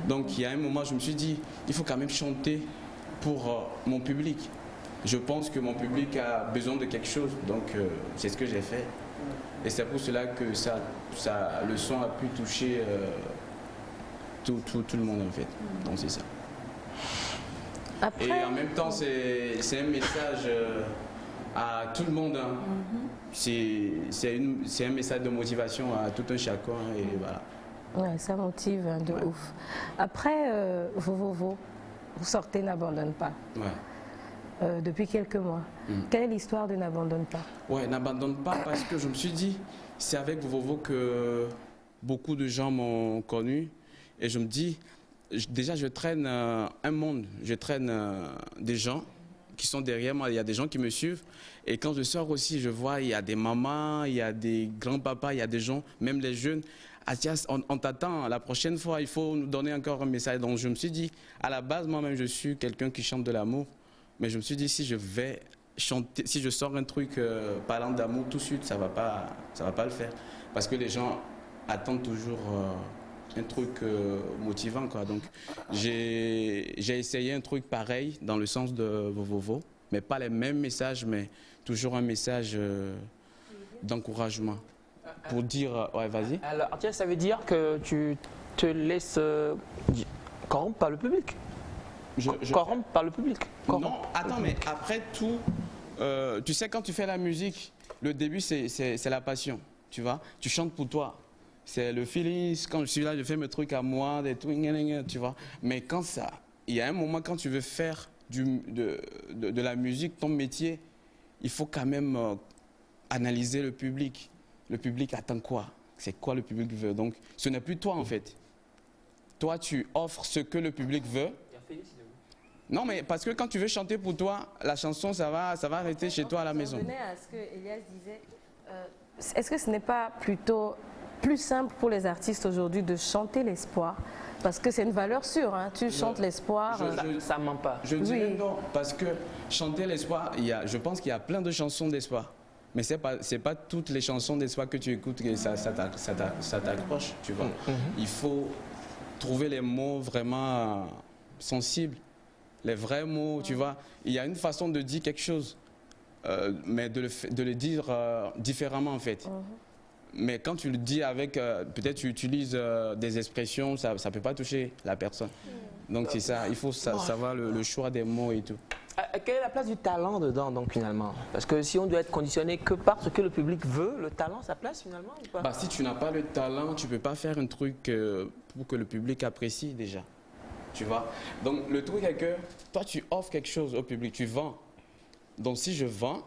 Donc il y a un moment, je me suis dit, il faut quand même chanter pour mon public. Je pense que mon public a besoin de quelque chose, donc c'est ce que j'ai fait. Et c'est pour cela que le son a pu toucher tout le monde en fait. Donc c'est ça. Après... Et en même temps, c'est un message à tout le monde. Hein. C'est un message de motivation à tout un chacun. Et voilà. Ouais, ça motive de ouf. Après, Vovovo, vous sortez N'abandonne pas. Ouais. Depuis quelques mois. Quelle est l'histoire de N'abandonne pas? Ouais, N'abandonne pas parce que je me suis dit, c'est avec Vovovo que beaucoup de gens m'ont connu. Et je me dis, déjà je traîne un monde, je traîne des gens qui sont derrière moi, il y a des gens qui me suivent. Et quand je sors aussi, je vois, il y a des mamans, il y a des grands-papas, il y a des gens, même les jeunes. Atias, on t'attend, la prochaine fois, il faut nous donner encore un message. Donc je me suis dit, à la base, moi-même, je suis quelqu'un qui chante de l'amour. Mais je me suis dit, si je vais chanter, si je sors un truc parlant d'amour tout de suite, ça va pas le faire. Parce que les gens attendent toujours un truc motivant, quoi. Donc j'ai essayé un truc pareil dans le sens de Vovovo, mais pas les mêmes messages, mais toujours un message d'encouragement. Pour dire, ouais, vas-y. Alors, tiens, ça veut dire que tu te laisses corrompre par le public. Corrompre par le public. Non, attends, mais après tout, tu sais, quand tu fais la musique, le début, c'est la passion, tu vois. Tu chantes pour toi. C'est le feeling, quand je suis là, je fais mes trucs à moi, des trucs, tu vois. Mais quand ça, il y a un moment, quand tu veux faire de la musique, ton métier, il faut quand même analyser le public. Le public attend quoi? C'est quoi le public veut? Donc, ce n'est plus toi, en fait. Toi, tu offres ce que le public veut. Non, mais parce que quand tu veux chanter pour toi, la chanson, ça va arrêter chez toi à la maison. Je revenais à ce que Elias disait. Est-ce que ce n'est pas plutôt plus simple pour les artistes aujourd'hui de chanter l'espoir? Parce que c'est une valeur sûre, hein. Tu chantes l'espoir. Ça ne ment pas. Je dirais non, parce que chanter l'espoir, je pense qu'il y a plein de chansons d'espoir. Mais ce n'est pas toutes les chansons d'espoir que tu écoutes que ça t'accroche, tu vois. Il faut trouver les mots vraiment sensibles. Les vrais mots, tu vois. Il y a une façon de dire quelque chose, mais de le dire différemment, en fait. Mais quand tu le dis avec, peut-être tu utilises des expressions, ça ne peut pas toucher la personne. Donc c'est ça, il faut savoir le choix des mots et tout. Quelle est la place du talent dedans, donc, finalement? Parce que si on doit être conditionné que par ce que le public veut, le talent, sa place, finalement, ou pas? Bah, si tu n'as pas le talent, tu ne peux pas faire un truc pour que le public apprécie, déjà. Tu vois? Donc, le truc est que toi, tu offres quelque chose au public, tu vends. Donc, si je vends,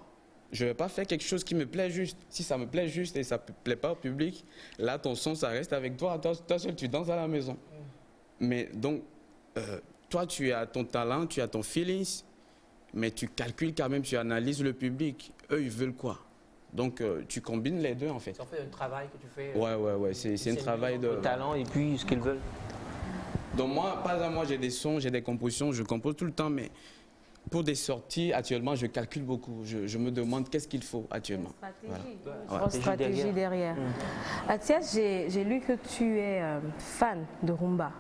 Je ne vais pas faire quelque chose qui me plaît juste. Si ça me plaît juste et ça ne plaît pas au public, là, ton son, ça reste avec toi. Toi seul, tu danses à la maison. Mais donc, toi, tu as ton talent, tu as ton feelings, mais tu calcules quand même, tu analyses le public. Eux, ils veulent quoi? Donc, tu combines les deux, en fait. Ça fait un travail que tu fais. Ouais. C'est un travail de... Le talent et puis ce qu'ils veulent. Donc, moi, par exemple, moi, j'ai des sons, j'ai des compositions, je compose tout le temps, mais... Pour des sorties, actuellement, je calcule beaucoup. Je me demande qu'est-ce qu'il faut actuellement. Stratégie derrière. Athias, j'ai lu que tu es fan de rumba.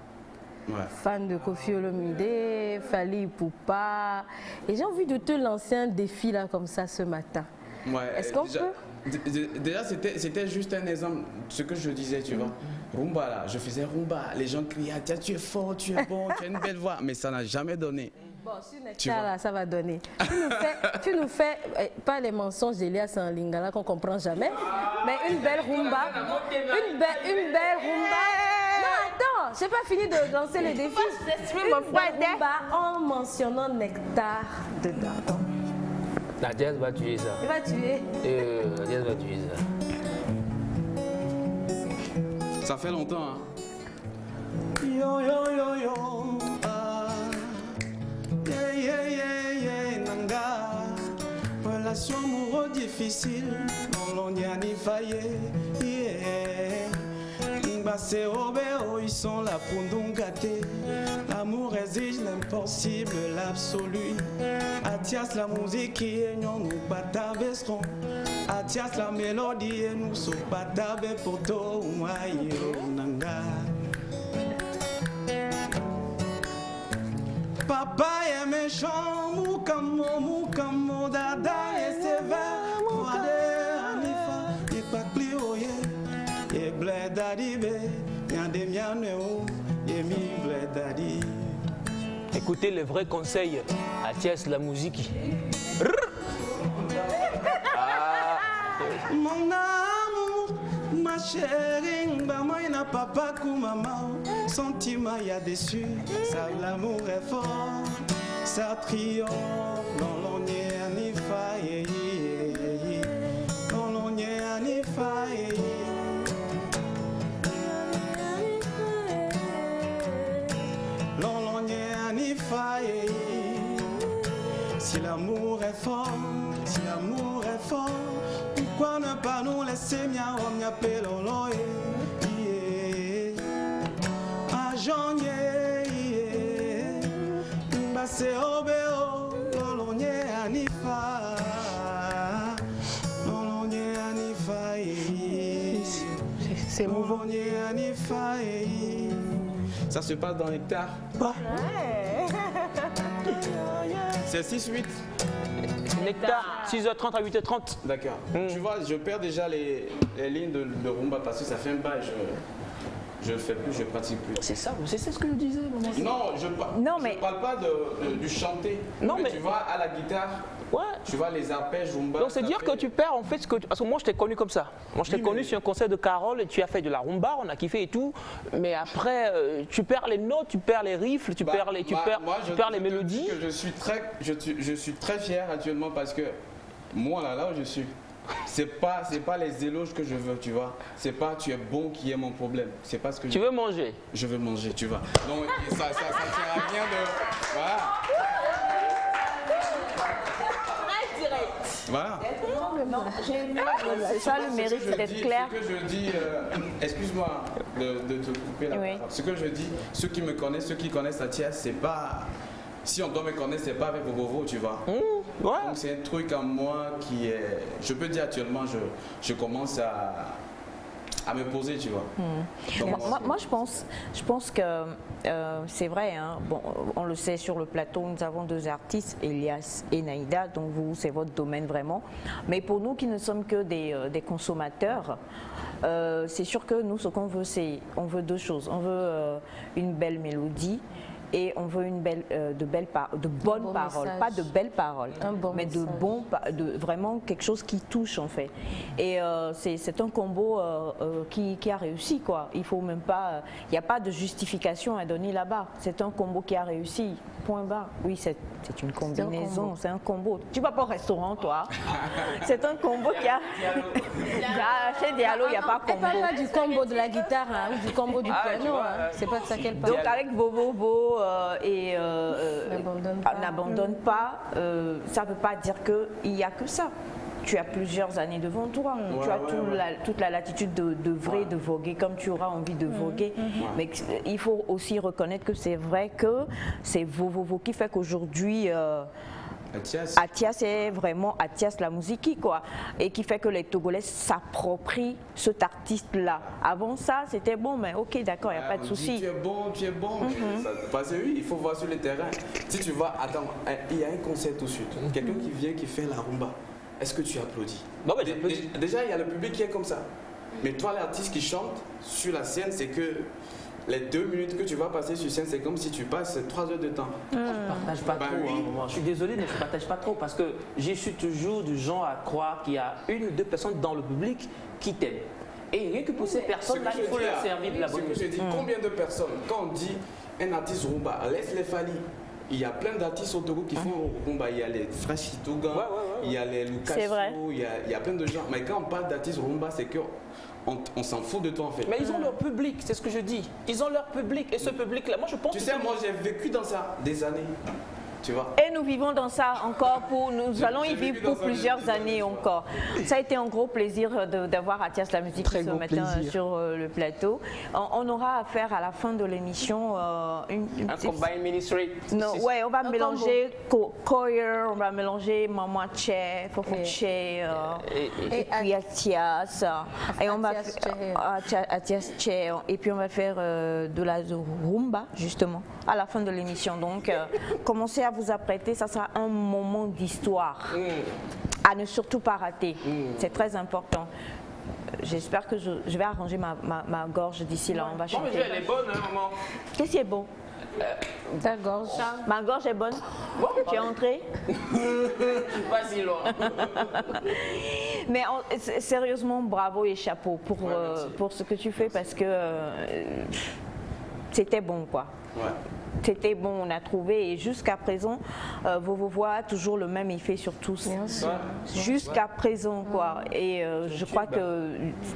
Fan de Koffi Olomide, Fally Ipupa. Et j'ai envie de te lancer un défi là comme ça ce matin. Est-ce qu'on peut? Déjà, c'était juste un exemple de ce que je disais, tu vois. Rumba là, je faisais rumba. Les gens criaient, tiens, tu es fort, tu es bon, tu as une belle voix. Mais ça n'a jamais donné. Bon, sur Nectar, là, ça va donner. Tu nous fais pas les mensonges d'Elias en lingala qu'on comprend jamais, mais une belle rumba. Une belle rumba. Non, attends, j'ai pas fini de lancer les défis. Une belle rumba en mentionnant Nectar dedans. La jazz va tuer ça. Il va tuer. La jazz va tuer ça. Ça fait longtemps, hein. Yo, yo, yo, yo. Nanga, relation amoureuse difficile, non l'on n'y a ni faillé. C'est Robert, ils sont là pour nous gâter. L'amour exige l'impossible, l'absolu. Athias la musique qui est non nous pas t'abaisserons. Athias la mélodie et nous sommes pas t'abaisser pour toi, nanga. Papa est méchant, moukamo, dada et sévère. Moade, Anifa, et pas clioye. Et blé d'adibé, y'a des mianéo, et mi blé d'adi. Écoutez les vrais conseils, Athias la musique. Mon amour, ma chérie, moi n'a papa comme maman. Sentiment y'a déçu, ça l'amour est fort, ça triomphe, non l'on y est ni faille, non l'on y est ni faille. Non l'on y est ni faille. Si l'amour est fort, si l'amour est fort, pourquoi ne pas nous laisser mia mia pelolo c'est obéo, l'on y est anifa, l'on y est anifa, c'est mouvant. L'on y est anifa. Ça se passe dans Nectar. C'est 6-8. Nectar, 6h30 à 8h30. D'accord. Tu vois, je perds déjà les lignes de rumba parce que ça fait un bail. Je ne le fais plus, je ne pratique plus. C'est ça, c'est ce que je disais. Non, je ne parle pas du chanter. Non, mais tu vois, à la guitare, tu vois les arpèges, rumba. Donc c'est dire que tu perds en fait ce que... Parce que moi je t'ai connu comme ça. Moi je t'ai connu sur un concert de Carole et tu as fait de la rumba, on a kiffé et tout. Mais après, tu perds les notes, tu perds les riffs, tu perds les mélodies. Je suis très fier actuellement parce que moi là où je suis, c'est pas les éloges que je veux, tu vois. C'est pas tu es bon qui est mon problème. C'est pas ce que tu veux manger. Je veux manger, tu vois. Donc ça tient à rien de... Voilà. Voilà. Non, ça le mérite d'être clair. Ce que je dis, excuse-moi de te couper la parole. Ce que je dis, ceux qui me connaissent, ceux qui connaissent Athias, c'est pas... Si on doit me connaître, c'est pas avec Bobovo, tu vois. Donc c'est un truc en moi qui est... Je peux dire actuellement, je commence à me poser, tu vois. Donc, moi, je pense que c'est vrai, hein, bon, on le sait sur le plateau, nous avons deux artistes, Elias et Naïda, donc vous, c'est votre domaine vraiment. Mais pour nous qui ne sommes que des consommateurs, c'est sûr que nous, ce qu'on veut, on veut deux choses. On veut une belle mélodie, et on veut de bonnes paroles, pas de belles paroles, mais de vraiment quelque chose qui touche en fait. Et c'est un combo qui a réussi quoi. Il faut même pas, il n'y a pas de justification à donner là-bas. C'est un combo qui a réussi. point barre. Oui, c'est une combinaison, c'est un combo. Tu vas pas au restaurant, toi. C'est un combo qui a... Chez Diallo, il n'y a pas combo. Elle parle pas du combo de la guitare hein, ou du combo du piano. Hein. C'est pas de ça qu'elle parle. Donc avec Vovovo et n'abandonne pas, ça ne veut pas dire qu'il n'y a que ça. Tu as plusieurs années devant toi. Tu as toute la latitude de voguer comme tu auras envie de voguer. Mais il faut aussi reconnaître que c'est vrai que c'est Vovovo qui fait qu'aujourd'hui... Atias est vraiment Atias la musique quoi, et qui fait que les Togolais s'approprient cet artiste-là. Avant ça, c'était bon, mais ok, d'accord, il n'y a pas de souci. Tu es bon. Parce que oui, il faut voir sur le terrain. Si tu vas, attends, il y a un concert tout de suite. Quelqu'un qui vient, qui fait la rumba. Est-ce que tu applaudis? Non, mais déjà, il y a le public qui est comme ça. Mais toi, l'artiste qui chante sur la scène, c'est que les 2 minutes que tu vas passer sur scène, c'est comme si tu passes 3 heures de temps. Je ne partage pas trop. Oui. Je suis désolé, mais je ne partage pas trop parce que je suis toujours du genre à croire qu'il y a 1 ou 2 personnes dans le public qui t'aiment. Et rien que pour ces personnes-là, il faut leur servir de la bonne musique. Je dis combien de personnes, quand on dit un artiste rumba, laisse-les Fali. Il y a plein d'artistes au Togo qui font rumba. Il y a les frères Chitougan, il y a les Lucas, il y a plein de gens. Mais quand on parle d'artistes rumba, c'est qu'on s'en fout de toi en fait. Mais ils ont leur public, c'est ce que je dis. Ils ont leur public et ce public-là, moi je pense. Tu sais, moi j'ai vécu dans ça des années. Tu vois. Et nous vivons dans ça encore nous allons y vivre pour plusieurs années encore. Ça a été un gros plaisir d'avoir Atias la musique ce matin sur le plateau. On aura à faire à la fin de l'émission un combine ministry. Non, ouais, on va mélanger Koyer, on va mélanger Maman Tché, Fofo Tché, et puis Atias. Et on va Atias Tché, et puis on va faire de la rumba justement à la fin de l'émission. Donc commencez à vous apprêter, ça sera un moment d'histoire à ne surtout pas rater. C'est très important. J'espère que je vais arranger ma gorge d'ici là. On va chanter. Mais elle est bonne, hein, maman. Qu'est-ce qui est bon? Ta gorge. Ma gorge est bonne. Tu es entrée? Je suis pas si loin. Mais sérieusement, bravo et chapeau pour ce que tu fais parce que c'était bon quoi. C'était bon, on a trouvé et jusqu'à présent, Vovovo a toujours le même effet sur tous. Jusqu'à présent, quoi. Et je crois que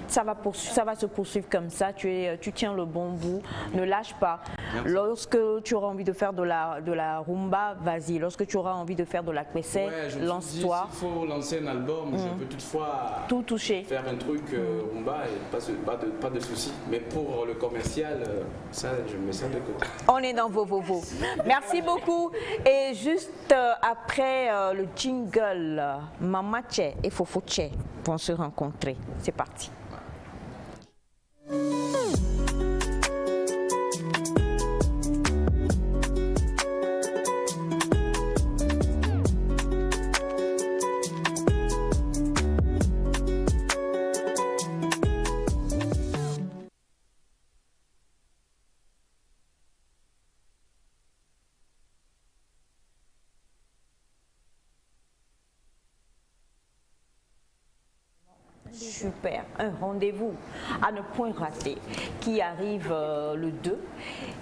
ça va se poursuivre comme ça. Tu tiens le bon bout, ne lâche pas. Lorsque tu auras envie de faire de la rumba, vas-y. Lorsque tu auras envie de faire de la kwese, lance-toi. S'il faut lancer un album, je peux toutefois tout toucher. Faire un truc rumba et pas de soucis. Mais pour le commercial, ça, je mets ça de côté. On est dans Vovovo. Merci beaucoup. Et juste après le jingle, Mama Tché et Fofo Tché vont se rencontrer. C'est parti. Super, un rendez-vous à ne point rater qui arrive le 2.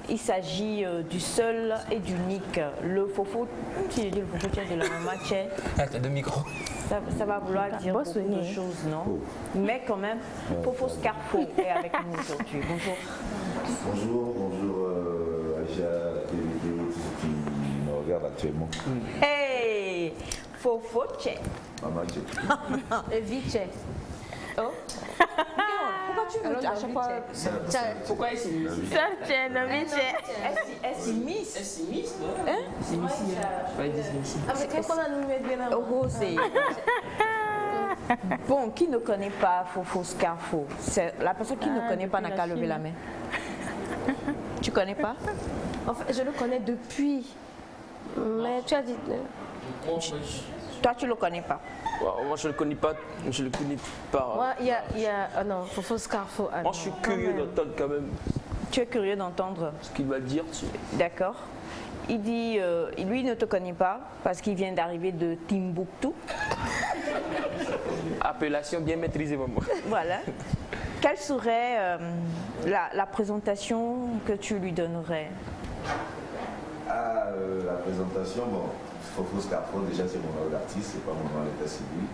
Il s'agit du seul et d'unique, le Fofo, si je dis le Fofo Tché de la Mama Tché. T'as 2 micros. Ça va vouloir dire beaucoup de choses, non? Mais quand même, Fofo Scarfo est avec nous aujourd'hui. Bonjour. Bonjour Aja, la télévision, tous ceux qui me regardent actuellement. Hey, Fofo Tché. Mama Tché. Et Vichy. Oh. Pourquoi tu veux à chaque fois pourquoi elle s'immisce? Ça tient, elle s'immisce. Elle s'immisce, hein? C'est ici, je vais dire ici. Ah, mais qu'est-ce qu'on a nous met bien Rosé. Bon, qui ne connaît pas Fofo Scarfo? La personne qui ne connaît pas n'a qu'à lever la main. Tu connais pas? En fait, je le connais depuis. Mais tu as dit. Toi, tu le connais pas? Moi, je le connais pas. Je le connais pas. Moi, il y a non, Fofo Scarfo. Moi, je suis curieux d'entendre quand même. Tu es curieux d'entendre ce qu'il va dire. D'accord. Il dit, lui, il ne te connaît pas parce qu'il vient d'arriver de Timbuktu. Appellation bien maîtrisée, maman. Voilà. Quelle serait la présentation que tu lui donnerais? la présentation, bon, Fofo Scarfo, déjà c'est mon nom d'artiste, c'est pas mon nom d'état civil.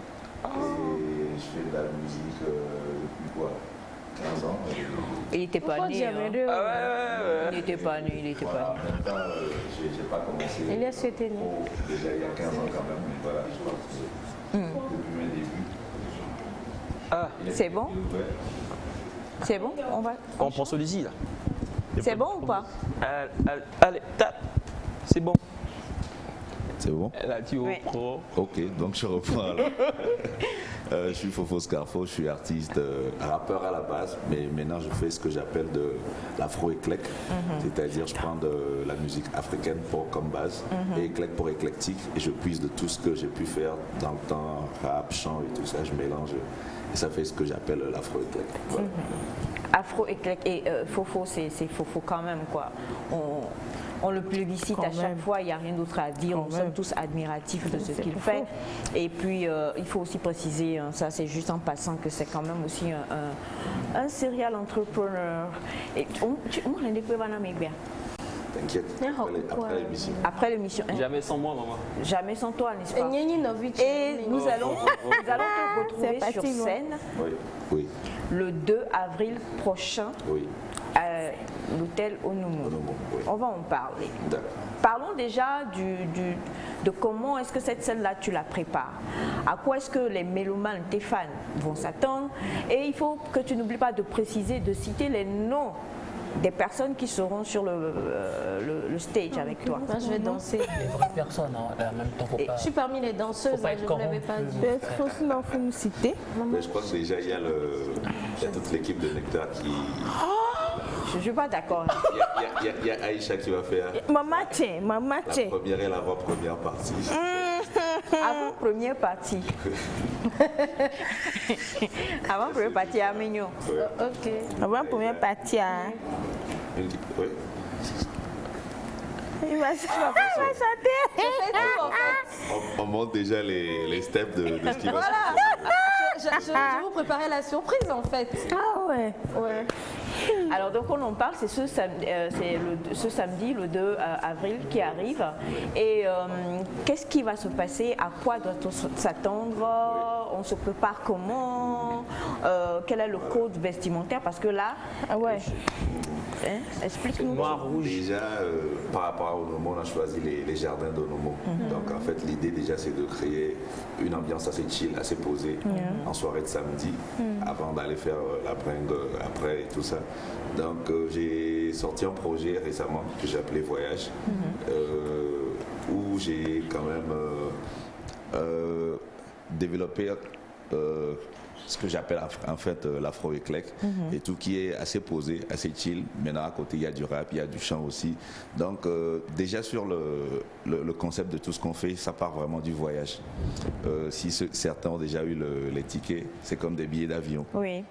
Et je fais de la musique depuis quoi 15 ans. Il n'était pas né. Il n'était pas né, il n'était pas né. En même temps, j'ai pas commencé. Elias était né. Déjà il y a 15 ans quand même, mais voilà, je pense que depuis mes débuts. C'est bon? C'est bon? On prend celui-ci là. C'est bon ou pas? Allez, tape. C'est bon. C'est bon? Là, tu reprends. Ok, donc je reprends alors. Je suis Fofo Scarfo, je suis artiste, rappeur à la base, mais maintenant je fais ce que j'appelle de l'afro-éclec, c'est-à-dire je prends de la musique africaine comme base, et éclec pour éclectique, et je puise de tout ce que j'ai pu faire dans le temps, rap, chant et tout ça, je mélange, et ça fait ce que j'appelle l'afro-éclec. Voilà. Afro-éclec et Fofo, c'est Fofo quand même, quoi. On le plébiscite à chaque fois, il n'y a rien d'autre à dire, nous sommes tous admiratifs de ce qu'il fait. Et puis, il faut aussi préciser, ça c'est juste en passant, que c'est quand même aussi un serial entrepreneur. Et T'inquiète, après l'émission. Après l'émission. Jamais sans moi, maman. Jamais sans toi, n'est-ce pas? Et nous allons te retrouver sur scène le 2 avril prochain. À l'hôtel Onomo. On va en parler. Parlons déjà de comment est-ce que cette scène-là, tu la prépares. À quoi est-ce que les mélomanes, tes fans, vont s'attendre. Et il faut que tu n'oublies pas de préciser, de citer les noms des personnes qui seront sur le stage avec toi. Moi, je vais danser. Les vraies personnes, en même temps, faut pas... Je suis parmi les danseuses, je ne l'avais pas dit. Il faut me citer. Mais je crois que déjà, il y a toute l'équipe de Nectar qui... Je ne suis pas d'accord. Il y a Aïcha qui va faire Maman, la première et l'avant-première partie. Avant-première partie. Avant-première partie à Mignon. Ok. Avant-première partie à... Oui. Il va chanter. On monte déjà les steps de ce qui va se passer. Je vous préparais la surprise en fait. Ah ouais. Alors donc on en parle, c'est ce samedi, le 2 avril qui arrive. Et qu'est-ce qui va se passer? À quoi doit-on s'attendre? On se prépare comment? Quel est le code vestimentaire? Parce que là, explique-nous. Noir, rouge. Déjà, par rapport à Onomo, on a choisi les jardins d'Onomo. Donc en fait, l'idée déjà, c'est de créer une ambiance assez chill, assez posée en soirée de samedi, avant d'aller faire la bringue après et tout ça. Donc j'ai sorti un projet récemment que j'ai appelé Voyage, où j'ai quand même développé ce que j'appelle en fait l'afro-éclec, et tout qui est assez posé, assez chill. Maintenant à côté il y a du rap, il y a du chant aussi. Donc déjà sur le concept de tout ce qu'on fait, ça part vraiment du voyage. Si certains ont déjà eu les tickets, c'est comme des billets d'avion.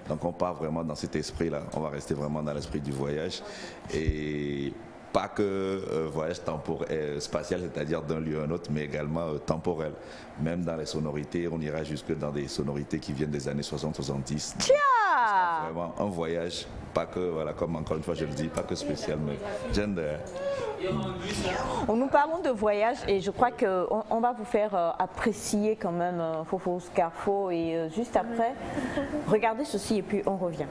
Donc on part vraiment dans cet esprit-là, on va rester vraiment dans l'esprit du voyage. Et pas que voyage spatial, c'est-à-dire d'un lieu à un autre, mais également temporel. Même dans les sonorités, on ira jusque dans des sonorités qui viennent des années 60-70. Vraiment un voyage, pas que, voilà, comme encore une fois je le dis, pas que spécial, mais gender. Nous parlons de voyage et je crois qu'on va vous faire apprécier quand même Fofo Scarfo, et juste après, regardez ceci et puis on revient.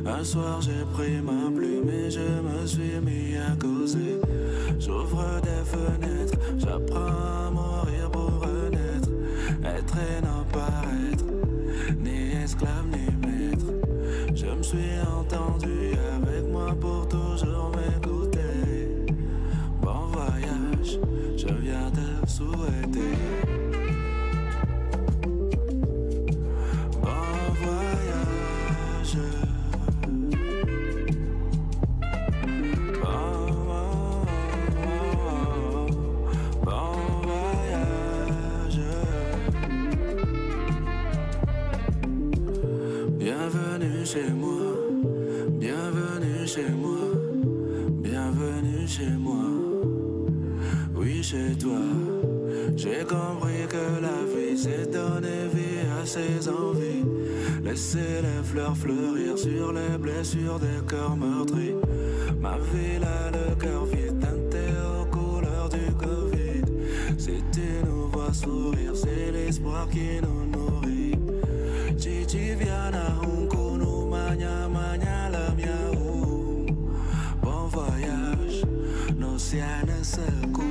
Un soir j'ai pris ma plume et je me suis mis à causer. J'ouvre des fenêtres, j'apprends à mourir pour renaître. Être et non paraître, ni esclave ni maître. Je me suis entendu avec moi pour toujours m'écouter. Bon voyage, je viens te souhaiter. bienvenue chez moi, bienvenue chez moi. Oui, chez toi, j'ai compris que la vie c'est donner vie à ses envies. Laisser les fleurs fleurir sur les blessures des cœurs meurtris. Ma ville a le cœur vide, teinté aux couleurs du Covid. Si tu nous vois sourire, c'est l'espoir qui nous nourrit. Chichi viana hunkunu manya manya la miaou. Bon voyage, l'océan secoue.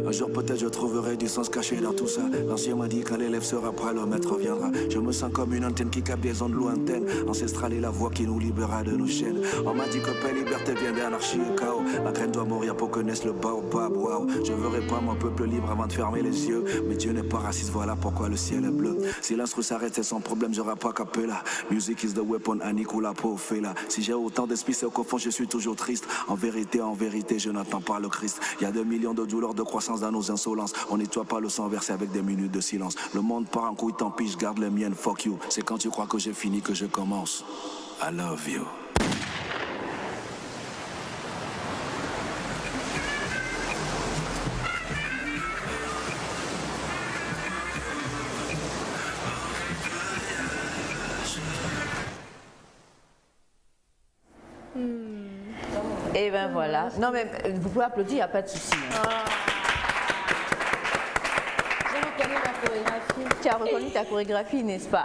Un jour peut-être je trouverai du sens caché dans tout ça. L'ancien m'a dit quand l'élève sera prêt, le maître viendra. Je me sens comme une antenne qui capte des ondes lointaines. Ancestrale est la voix qui nous libérera de nos chaînes. On m'a dit que paix, liberté vient d'anarchie et chaos. La graine doit mourir pour que naisse le baobab. Wow. Je veux répandre mon peuple libre avant de fermer les yeux. Mais Dieu n'est pas raciste, voilà pourquoi le ciel est bleu. Si l'instru s'arrête, c'est sans problème, j'aurai pas capé là. Music is the weapon, Annick ou la peau fait là. Si j'ai autant d'esprit, c'est qu'au fond je suis toujours triste. En vérité, je n'attends pas le Christ. Il y a 2 millions de douleurs, de croissance dans nos insolences. On nettoie pas le sang versé avec des minutes de silence. Le monde part en couille, tant pis, je garde les miennes, fuck you. C'est quand tu crois que j'ai fini que je commence. I love you. Et ben voilà. Non mais vous pouvez applaudir, il n'y a pas de souci. Tu as reconnu ta chorégraphie, n'est-ce pas?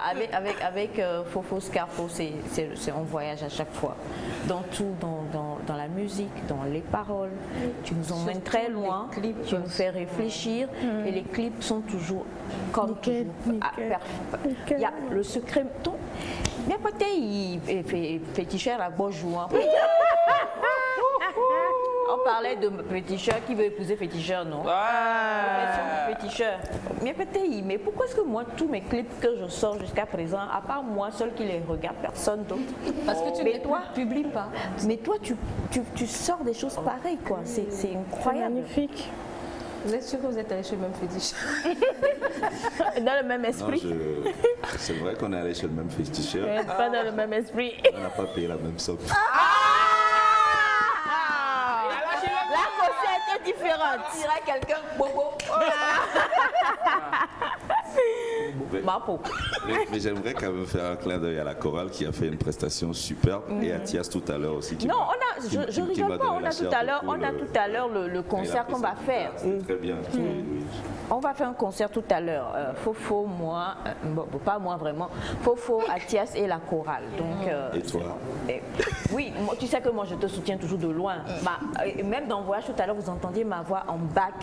Avec Fofo Scarfo, c'est un voyage à chaque fois. Dans tout, dans la musique, dans les paroles. Tu nous emmènes très loin, tu nous fais réfléchir et les clips sont toujours comme toujours. Il y a le secret. Mais peut-être il fait féticheur à bonjour. On parlait de féticheur, qui veut épouser féticheur, non? Féticheur. Mais peut-être, mais pourquoi est-ce que moi, tous mes clips que je sors jusqu'à présent, à part moi seul qui les regarde, personne d'autre? Parce que tu ne publies pas. Mais toi, tu sors des choses pareilles, quoi. C'est incroyable. Magnifique. Vous êtes sûr que vous êtes allé chez le même féticheur? Dans le même esprit? C'est vrai qu'on est allé chez le même féticheur. Pas dans le même esprit. On n'a pas payé la même somme. Différente. Tu dirais quelqu'un bobo. Mais j'aimerais quand même faire un clin d'œil à la chorale qui a fait une prestation superbe et à Thias tout à l'heure aussi. Non, je rigole pas. On a tout à l'heure le concert qu'on va faire. Très bien. On va faire un concert tout à l'heure. Fofo, moi, pas moi vraiment. Fofo, Athias et la chorale. Donc, et toi? Oui, tu sais que moi je te soutiens toujours de loin. Même dans le voyage tout à l'heure, vous entendiez ma voix en bac.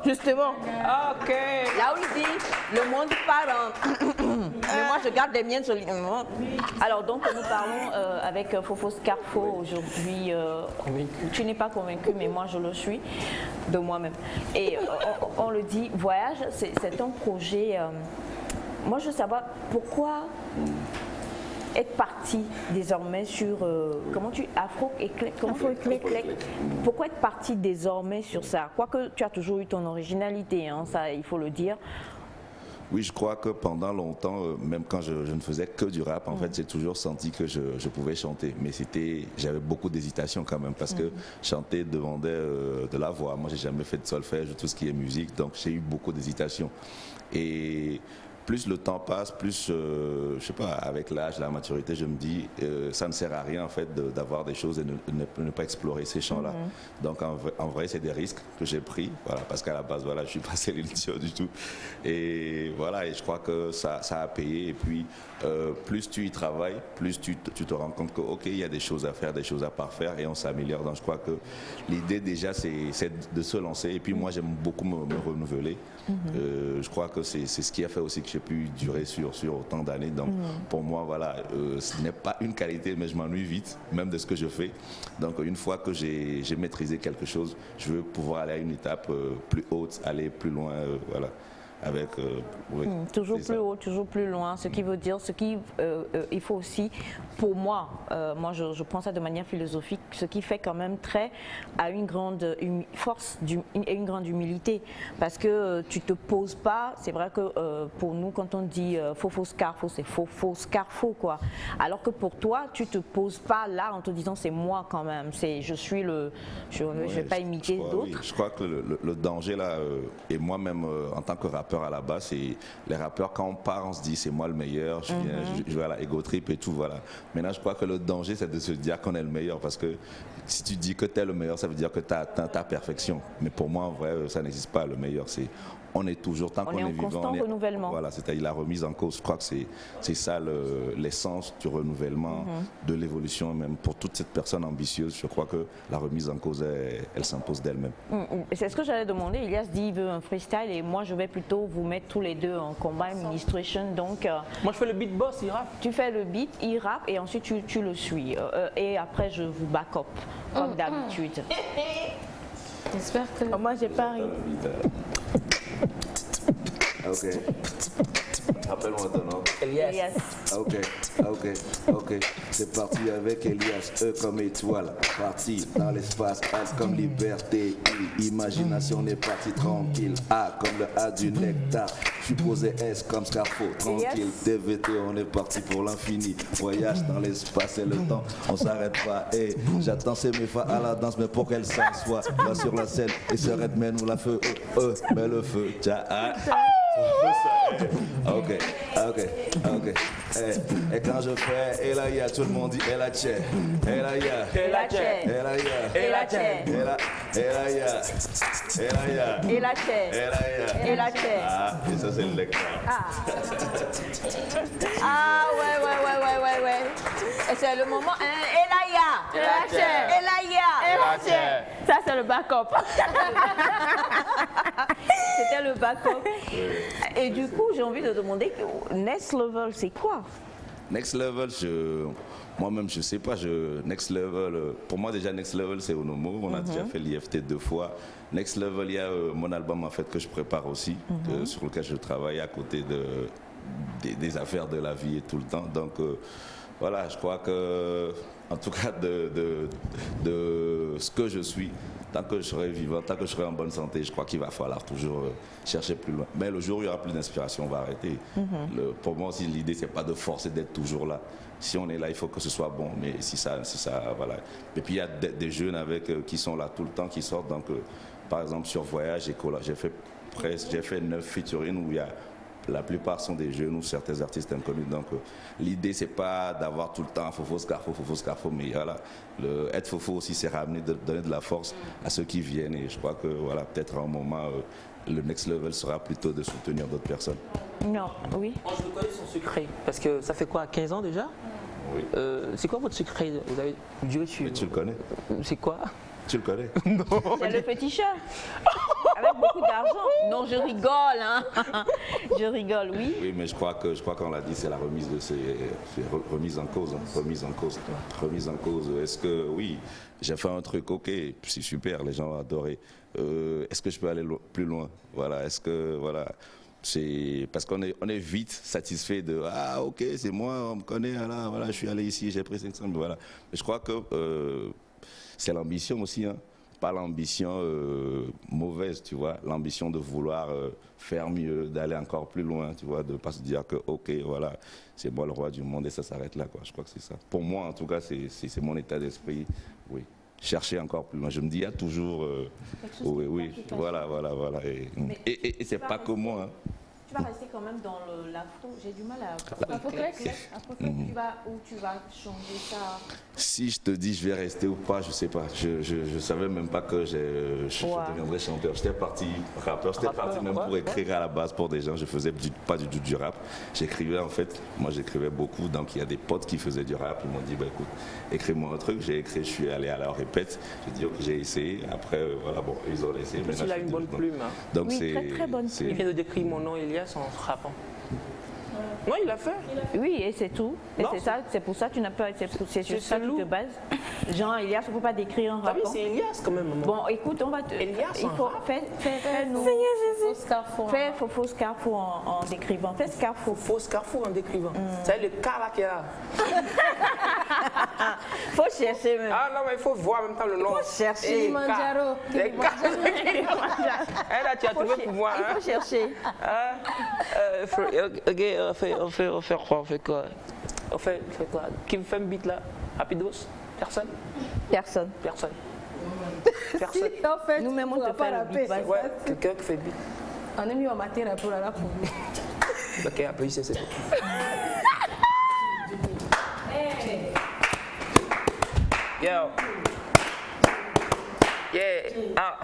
Justement. Ok. Là où il dit, le monde part mais moi je garde les miennes solidement. Alors donc nous parlons avec Fofo Scarfo aujourd'hui. Tu n'es pas convaincu, mais moi je le suis de moi-même. Et on le dit, voyage, c'est un projet. Moi je veux savoir pourquoi être parti désormais sur Afro-Éclair. Pourquoi être parti désormais sur ça? Quoique tu as toujours eu ton originalité, hein, ça il faut le dire. Oui, je crois que pendant longtemps, même quand je ne faisais que du rap, en fait, j'ai toujours senti que je pouvais chanter. Mais j'avais beaucoup d'hésitation quand même, parce que chanter demandait de la voix. Moi, j'ai jamais fait de solfège, tout ce qui est musique, donc j'ai eu beaucoup d'hésitation. Et plus le temps passe, plus, je sais pas, avec l'âge, la maturité, je me dis, ça ne sert à rien en fait d'avoir des choses et ne pas explorer ces champs-là. Donc en vrai, c'est des risques que j'ai pris, voilà, parce qu'à la base, voilà, je suis pas célibataire du tout. Et voilà, et je crois que ça a payé. Et puis, plus tu y travailles, plus tu te rends compte que, ok, il y a des choses à faire, des choses à parfaire, et on s'améliore. Donc je crois que l'idée déjà, c'est de se lancer. Et puis moi, j'aime beaucoup me renouveler. Je crois que c'est ce qui a fait aussi que j'ai pu durer sur autant d'années. Donc pour moi, voilà, ce n'est pas une qualité, mais je m'ennuie vite, même de ce que je fais. Donc une fois que j'ai maîtrisé quelque chose, je veux pouvoir aller à une étape plus haute, aller plus loin, voilà. avec oui, toujours plus haut, toujours plus loin, ce qui veut dire, il faut aussi, pour moi, moi je prends ça de manière philosophique, ce qui fait quand même trait à une grande force et une grande humilité, parce que tu te poses pas, c'est vrai que pour nous quand on dit faux scarfo, c'est faux scarfo quoi, alors que pour toi tu te poses pas là en te disant c'est moi quand même, je vais pas imiter d'autres. Oui, je crois que le danger là, et moi-même en tant que rappeur à la base, c'est les rappeurs quand on part, on se dit c'est moi le meilleur, je viens, je vais à la ego trip et tout, voilà. Maintenant je crois que le danger c'est de se dire qu'on est le meilleur, parce que si tu dis que tu es le meilleur, ça veut dire que tu as atteint ta perfection. Mais pour moi en vrai ça n'existe pas, le meilleur on est toujours, tant qu'on est vivant, constant renouvellement. Voilà, c'est-à-dire la remise en cause. Je crois que c'est ça l'essence du renouvellement, de l'évolution même. Pour toute cette personne ambitieuse, je crois que la remise en cause, elle s'impose d'elle-même. C'est ce que j'allais demander. Elias dit il veut un freestyle et moi je vais plutôt vous mettre tous les deux en combat, administration. Donc, moi je fais le beat boss, il rappe. Tu fais le beat, il rappe et ensuite tu le suis. Et après je vous back up, comme d'habitude. J'espère que... moi j'ai pas ri. Ok. Rappelle-moi ton nom. Elias. Ok. C'est parti avec Elias, E comme étoile. Parti dans l'espace, S comme liberté. Imagination est parti tranquille. A comme le A du nectar. Je suis posé S comme Scarfo, tranquille. DVT, on est parti pour l'infini. Voyage dans l'espace et le temps, on s'arrête pas. Et j'attends ces méfas à la danse, mais pour qu'elle s'assoie. Va sur la scène et se mais nous la feu. Mais le feu. Ok. Et quand je fais Elaya, tout le monde dit Elache. Elaya. Et ça c'est le lecteur. Ouais. Et c'est le moment. Elaya. Ça c'est le backup. C'était le backup. Et du coup, j'ai envie de demander, Next Level, c'est quoi? Next Level, moi-même, je sais pas. Next Level, pour moi déjà, Next Level, c'est Onomo. On a déjà fait l'IFT 2 fois. Next Level, il y a mon album en fait que je prépare aussi, sur lequel je travaille à côté des affaires de la vie et tout le temps. Donc voilà, je crois que, en tout cas, de ce que je suis, tant que je serai vivant, tant que je serai en bonne santé, je crois qu'il va falloir toujours chercher plus loin. Mais le jour où il y aura plus d'inspiration, on va arrêter. Pour moi aussi, l'idée, c'est pas de forcer d'être toujours là. Si on est là, il faut que ce soit bon. Mais si ça voilà. Et puis il y a des jeunes qui sont là tout le temps, qui sortent. Donc, par exemple, sur Voyage, j'ai fait 9 featuring où il y a la plupart sont des jeunes ou certains artistes inconnus. Donc l'idée c'est pas d'avoir tout le temps faux scarfo, mais voilà, être faux aussi c'est ramener, donner de la force à ceux qui viennent. Et je crois que voilà, peut-être à un moment le next level sera plutôt de soutenir d'autres personnes. Non, oui. Moi je connais son secret, parce que ça fait quoi, 15 ans déjà? Oui. C'est quoi votre secret? Vous avez dû Mais tu le connais? C'est quoi? Tu le connais? Non. C'est le petit chat. Avec beaucoup d'argent. Non, je rigole, hein. Je rigole, oui. Oui, mais je crois qu'on l'a dit, c'est la remise en cause. Remise en cause. Est-ce que, oui, j'ai fait un truc, ok, c'est super, les gens ont adoré. Est-ce que je peux aller plus loin? Voilà, est-ce que, voilà. C'est parce qu'on est vite satisfait de ah ok c'est moi, on me connaît, voilà je suis allé ici, j'ai pris 500, voilà. Mais je crois que c'est l'ambition aussi, hein. Pas l'ambition mauvaise, tu vois, l'ambition de vouloir faire mieux, d'aller encore plus loin, tu vois, de ne pas se dire que ok voilà c'est moi le roi du monde et ça s'arrête là quoi. Je crois que c'est ça. Pour moi en tout cas c'est mon état d'esprit, oui. Chercher encore plus loin. Je me dis il y a toujours oui voilà et c'est pas que moi. Hein. Tu vas rester quand même dans l'afro. J'ai du mal à... tu vas changer ça? Si je te dis je vais rester ou pas, je sais pas. Je savais même pas que je deviendrais chanteur. J'étais parti rappeur. J'étais parti même pour écrire à la base pour des gens. Je faisais pas du rap. J'écrivais en fait. Moi j'écrivais beaucoup. Donc il y a des potes qui faisaient du rap. Ils m'ont dit bah écoute, écris-moi un truc. J'ai écrit. Je suis allé à la répète. J'ai dit ok, j'ai essayé. Après voilà bon ils ont laissé. Il a une bonne plume. Hein. Donc oui, très bonne plume. Il vient de décrire mon nom Elias en rappant. Non, il a fait. Oui, et c'est tout. Et c'est ça, c'est pour ça que tu n'as pas. C'est sur ça que tu te bases. Jean, Elias, on ne peut pas décrire un rapport. Ah oui, c'est Elias quand même. Maman. Bon, écoute, on va te. Elias, il faut faire faux Carrefour en décrivant. Fais Carrefour. Faux Carrefour en décrivant. C'est le cas là qu'il y a. Faut chercher même. Ah non, mais il faut voir en même temps le nom. Faut chercher. Kilimanjaro. Là, tu as trouvé pour moi. Il faut chercher. On fait quoi? On fait quoi? Qui me fait un beat là? Rapidos? Personne? Personne. Personne. Personne. En fait, nous-mêmes, on te fait le beat. Ouais, quelqu'un qui fait beat. On a mis en matière pour la pour lui. Ok, après, c'est tout. Yo. Yeah.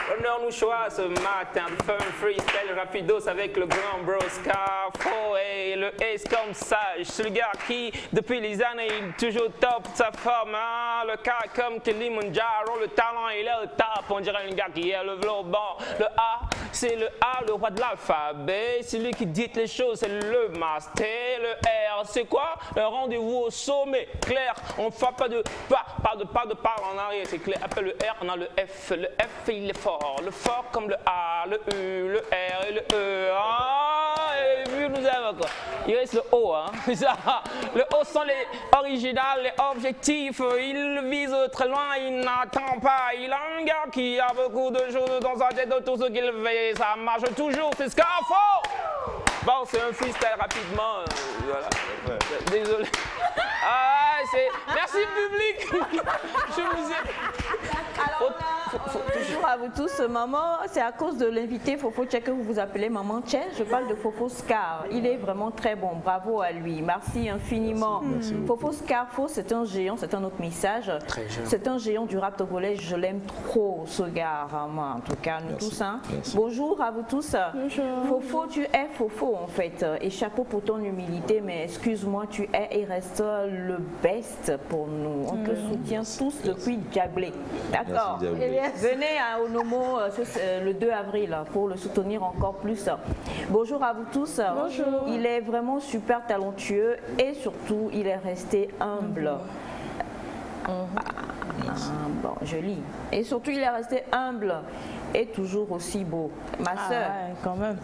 L'honneur nous choisit ce matin de faire un freestyle rapidos avec le grand bro Scarfo et le S comme sage. C'est le gars qui, depuis les années, il est toujours top de sa forme. Hein? Le cas comme Kilimanjaro, le talent il est au top. On dirait un gars qui est le flow bon. Le A, c'est le A, le roi de l'alphabet. C'est lui qui dit les choses, c'est le master. Le R, c'est quoi? Le rendez-vous au sommet. Clair, on ne fait pas de pas en arrière, c'est clair. Après le R, on a le F. Le F, il est fort. Le fort comme le A, le U, le R et le E. Ah, et puis nous avons quoi? Il reste le O, hein. Le O sont les originales, les objectifs. Il vise très loin, il n'attend pas. Il a un gars qui a beaucoup de choses dans sa tête. Tout ce qu'il fait, ça marche toujours. C'est Scarfo! Bon, c'est un freestyle rapidement. Voilà. Ouais. Désolé. Ah, c'est... Merci public. Je vous ai... Alors bonjour à vous tous. Maman, c'est à cause de l'invité Fofo Tché que vous vous appelez Maman Tché. Je parle de Fofo Scar. Il est vraiment très bon. Bravo à lui. Merci infiniment. Merci. Fofo Scarfo, c'est un géant. C'est un autre message. C'est un géant du rap togolais. Je l'aime trop, ce gars. En tout cas, nous tous. Hein. Bonjour à vous tous. Bonjour. Fofo, tu es Fofo en fait. Et chapeau pour ton humilité. Mais excuse-moi, tu es et reste le best pour nous. On te soutient tous depuis Diablé. D'accord. Venez à Onomo le 2 avril pour le soutenir encore plus. Bonjour à vous tous. Bonjour. Il est vraiment super talentueux et surtout il est resté humble. Bon, je lis. Et surtout il est resté humble et toujours aussi beau. Ma soeur. Ouais, quand même.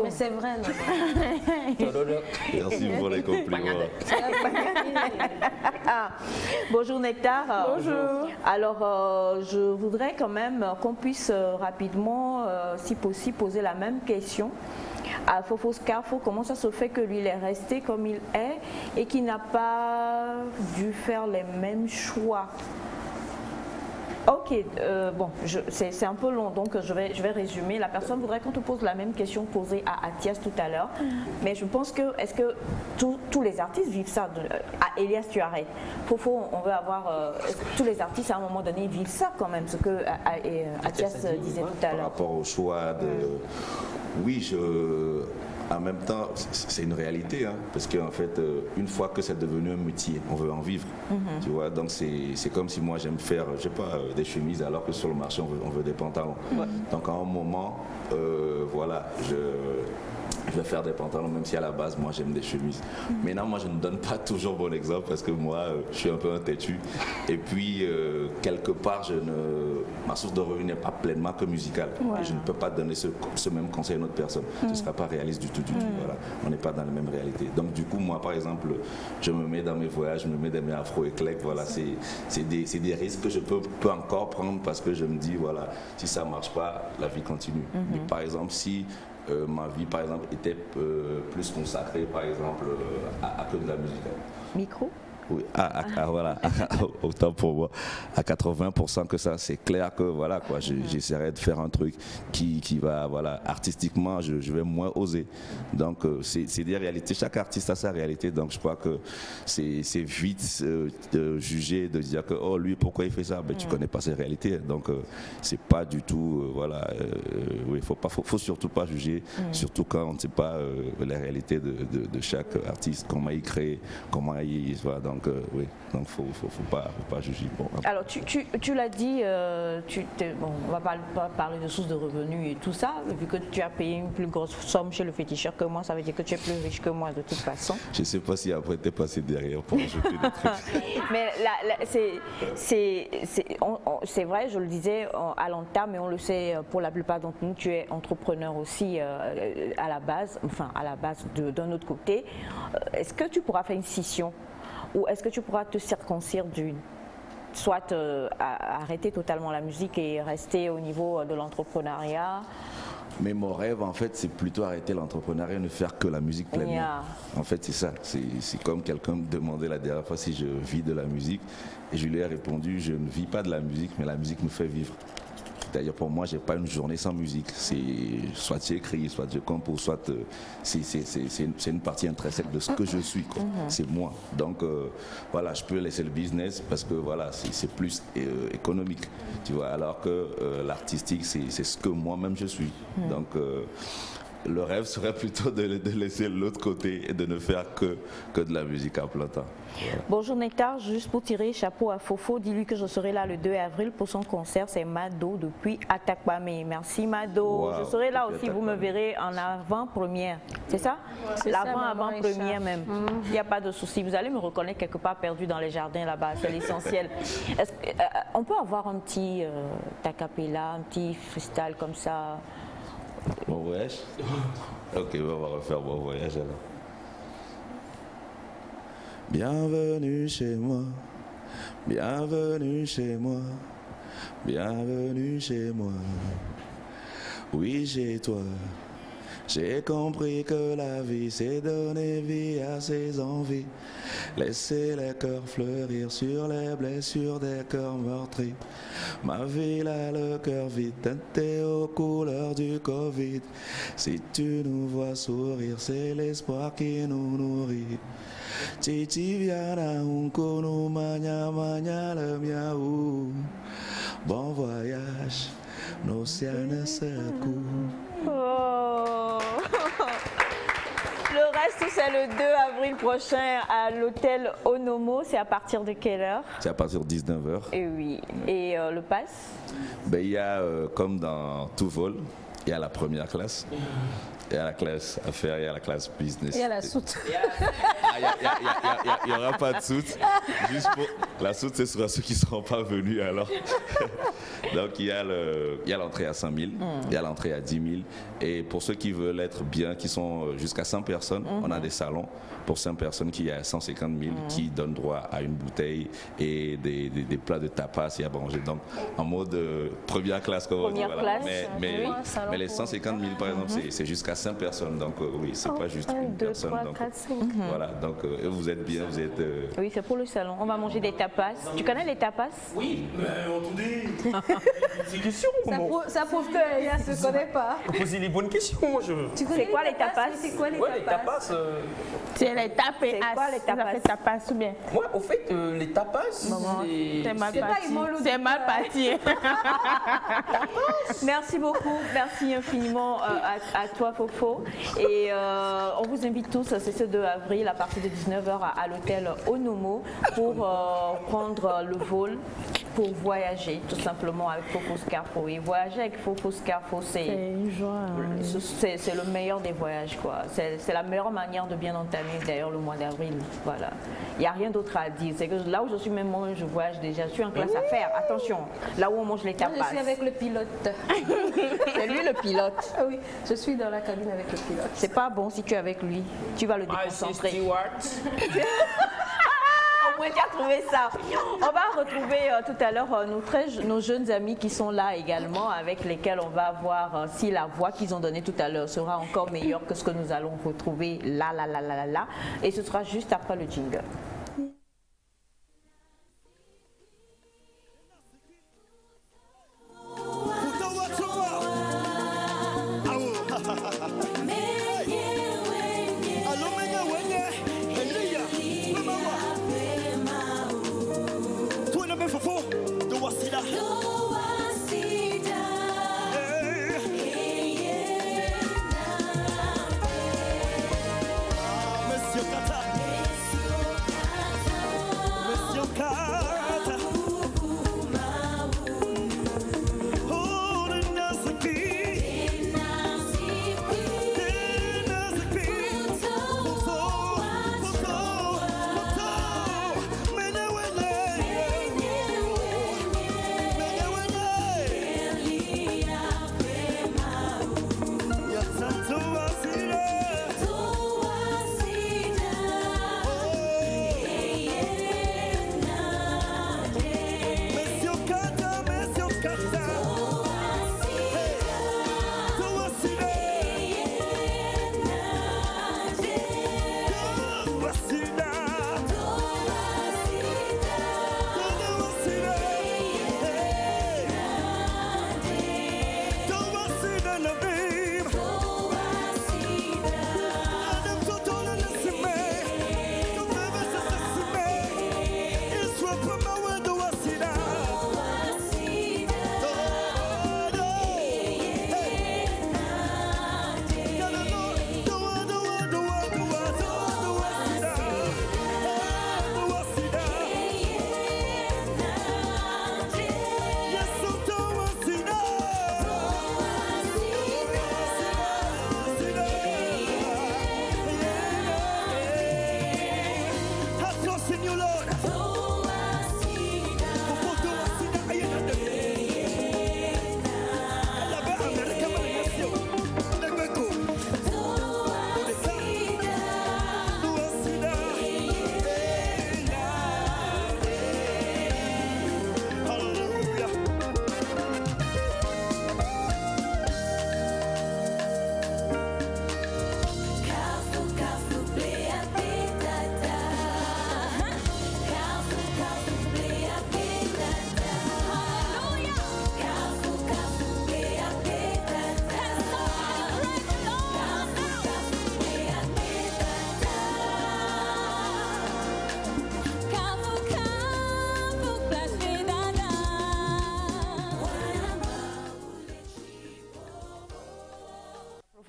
Mais c'est vrai, non? Merci pour les compliments. Bonjour Nectar. Bonjour. Alors, je voudrais quand même qu'on puisse rapidement, si possible, poser la même question à Fofo Scarfo. Comment ça se fait que lui, il est resté comme il est et qu'il n'a pas dû faire les mêmes choix? Ok, bon, c'est un peu long, donc je vais résumer. La personne voudrait qu'on te pose la même question posée à Athias tout à l'heure, mais je pense que, est-ce que tous les artistes vivent ça Elias, tu arrêtes. Fofo, on veut avoir, tous les artistes à un moment donné vivent ça quand même, ce que Athias disait tout à l'heure. Par rapport au choix de... Oui, en même temps, c'est une réalité, hein, parce qu'en fait, une fois que c'est devenu un métier, on veut en vivre, tu vois, donc c'est comme si moi j'aime faire, je sais pas, des chemises, alors que sur le marché, on veut des pantalons. Donc à un moment, voilà, je vais faire des pantalons, même si à la base, moi, j'aime des chemises. Maintenant, moi, je ne donne pas toujours bon exemple parce que moi, je suis un peu un têtu. Et puis, quelque part, ma source de revenu n'est pas pleinement que musicale. Et je ne peux pas donner ce même conseil à une autre personne. Ce ne sera pas réaliste du tout. Voilà. On n'est pas dans la même réalité. Donc, du coup, moi, par exemple, je me mets dans mes voyages, je me mets dans mes afro-éclects. Voilà, c'est des risques que je peux encore prendre parce que je me dis, voilà, si ça ne marche pas, la vie continue. Mais par exemple, si ma vie, par exemple, était plus consacrée, par exemple, à que de la musique. Micro? Oui, voilà, autant pour moi, à 80% que ça, c'est clair que voilà quoi, j'essaierai de faire un truc qui va, voilà, artistiquement, je vais moins oser. Donc c'est des réalités, chaque artiste a sa réalité, donc je crois que c'est vite de juger, de dire que oh lui pourquoi il fait ça, ben tu connais pas ses réalités, donc c'est pas du tout, voilà, oui, faut surtout pas juger, surtout quand on ne sait pas les réalités de chaque artiste, comment il crée, comment il va dans Donc oui, donc faut pas juger. Bon, alors tu l'as dit, bon, on va pas parler de sources de revenus et tout ça, vu que tu as payé une plus grosse somme chez le féticheur que moi, ça veut dire que tu es plus riche que moi de toute façon. Je sais pas si après t'es passé derrière pour ajouter des trucs. Mais c'est vrai, je le disais à l'entame, mais on le sait pour la plupart d'entre nous, tu es entrepreneur aussi à la base d'un autre côté. Est-ce que tu pourras faire une scission ou est-ce que tu pourras te circoncire soit arrêter totalement la musique et rester au niveau de l'entrepreneuriat? Mais mon rêve, en fait, c'est plutôt arrêter l'entrepreneuriat, ne faire que la musique pleinement. Yeah. En fait, c'est ça. C'est comme quelqu'un me demandait la dernière fois si je vis de la musique. Et je lui ai répondu, je ne vis pas de la musique, mais la musique me fait vivre. D'ailleurs, pour moi, je n'ai pas une journée sans musique. Soit j'écris, soit je compose, soit c'est une partie intrinsèque de ce que je suis. C'est moi. Donc, voilà, je peux laisser le business parce que voilà, c'est plus économique. Tu vois, alors que l'artistique, c'est ce que moi-même je suis. Donc, le rêve serait plutôt de laisser l'autre côté et de ne faire que de la musique à plein temps. Voilà. Bonjour Nectar, juste pour tirer chapeau à Fofo, dis-lui que je serai là le 2 avril pour son concert, c'est Mado depuis Atakpame. Merci Mado. Wow, je serai là aussi, vous me verrez en avant-première, c'est ça? L'avant-avant-première même. Il n'y a pas de souci, vous allez me reconnaître quelque part perdu dans les jardins là-bas, c'est l'essentiel. On peut avoir un petit tacapella, un petit freestyle comme ça? Bon voyage? Ok, on va refaire bon voyage alors. Bienvenue chez moi, bienvenue chez moi, bienvenue chez moi. Oui, chez toi. J'ai compris que la vie, c'est donner vie à ses envies. Laisser les cœurs fleurir sur les blessures des cœurs meurtris. Ma ville a le cœur vide, teinté aux couleurs du Covid. Si tu nous vois sourire, c'est l'espoir qui nous nourrit. Titi viana unko no manya manya le miaou. Bon voyage, l'océan secoue. Oh. Le reste, c'est le 2 avril prochain à l'hôtel Onomo. C'est à partir de quelle heure? C'est à partir de 19h. Et oui. Et le pass? Ben, il y a, comme dans tout vol, il y a la première classe. Il y a la classe affaires, il y a la classe business. Il y a la soute. Il n'y aura pas de soute. Juste pour... La soute, ce sera ceux qui ne seront pas venus alors. Donc il y a l'entrée à 5 000, il y a l'entrée à 10 000. Et pour ceux qui veulent être bien, qui sont jusqu'à 100 personnes, on a des salons pour 100 personnes qui a 150 000 qui donnent droit à une bouteille et des plats de tapas et à manger. Donc en mode première classe, comme on dit. Voilà. Mais les 150 000 par exemple, c'est jusqu'à 5 personnes. Donc oui, c'est pas juste une personne. 3, 4, 5. Voilà, donc vous êtes bien, vous êtes... Oui, c'est pour le salon. On va manger des tapas. Tu connais les tapas? Oui, mais attendez. C'est une question. Ça prouve qu'il ne se connaît pas. Posez les bonnes questions. C'est quoi les tapas? C'est quoi les tapas? C'est les tapas. C'est quoi les tapas? Les tapas ou bien? Moi, au fait, les tapas, c'est mal parti. C'est mal parti. Merci beaucoup. Merci infiniment à toi, Fofo. Et on vous invite tous, c'est ce 2 avril à partir de 19h à l'hôtel Onomo pour prendre le vol pour voyager tout simplement avec Fofo Scarfo. Et voyager avec Fofo Scarfo, c'est une joie. C'est le meilleur des voyages, quoi. C'est la meilleure manière de bien entamer d'ailleurs le mois d'avril. Voilà. Il n'y a rien d'autre à dire. C'est que là où je suis, même moi, je voyage déjà. Je suis en classe affaires. Attention, là où on mange les tapas. Moi, je suis avec le pilote. C'est lui le pilote. Ah oui, je suis dans la cabine avec le pilote. C'est pas bon si tu es avec lui. Tu vas le déconcentrer. Au moins tu as trouvé ça. On va retrouver tout à l'heure nos jeunes amis qui sont là également, avec lesquels on va voir si la voix qu'ils ont donnée tout à l'heure sera encore meilleure que ce que nous allons retrouver là. Et ce sera juste après le jingle.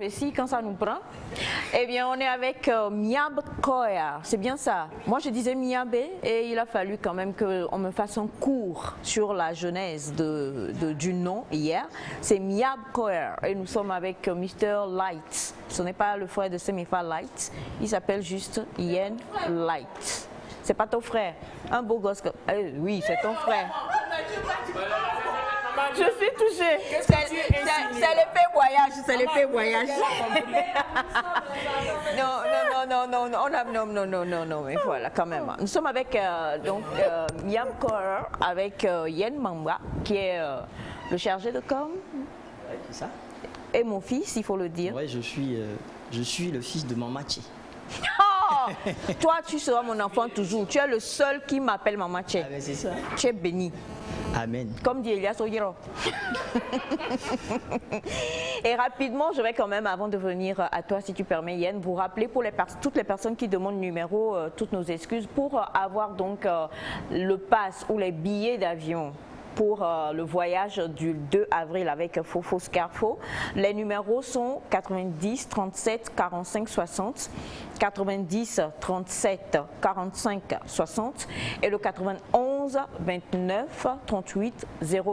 Ici, quand ça nous prend, eh bien, on est avec Miab Koya, c'est bien ça. Moi, je disais Miabé et il a fallu quand même qu'on me fasse un cours sur la genèse du nom hier. C'est Miab Koya et nous sommes avec Mr. Light. Ce n'est pas le frère de Semifa Light, il s'appelle juste Yen Light. C'est pas ton frère, un beau gosse. Oui, c'est ton frère. Je suis touchée. C'est l'épée voyage, c'est l'épée voyage. Non, mais voilà quand même. Nous sommes avec Miab Koya, avec Yen Mamba, qui est le chargé de com. Ouais, c'est ça. Et mon fils, il faut le dire. Ouais, je suis le fils de Mamache. Oh, toi, tu seras mon enfant toujours. Tu es le seul qui m'appelle Mamache. Ah, mais c'est ça. Tu es béni. Amen. Comme dit Elias Oyiro. Et rapidement, je vais quand même, avant de venir à toi, si tu permets, Yen, vous rappeler pour toutes les personnes qui demandent le numéro, toutes nos excuses, pour avoir donc le pass ou les billets d'avion pour le voyage du 2 avril avec Fofo Scarfo. Les numéros sont 90 37 45 60, 90 37 45 60 et le 91 29 38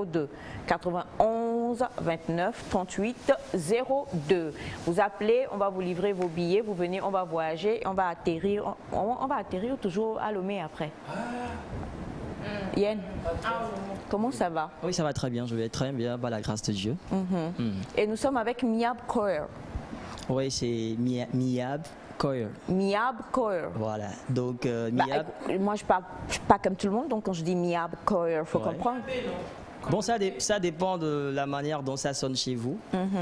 02. 91 29 38 02. Vous appelez, on va vous livrer vos billets, vous venez, on va voyager, on va atterrir toujours à Lomé après. Yen, comment ça va? Oui, ça va très bien, je vais très bien, par la grâce de Dieu. Et nous sommes avec Miab Koya. Oui, c'est Miab Koya. Miab Koya. Voilà, donc Miab... moi, je parle pas comme tout le monde, donc quand je dis Miab Koya, il faut comprendre. Bon, ça dépend de la manière dont ça sonne chez vous,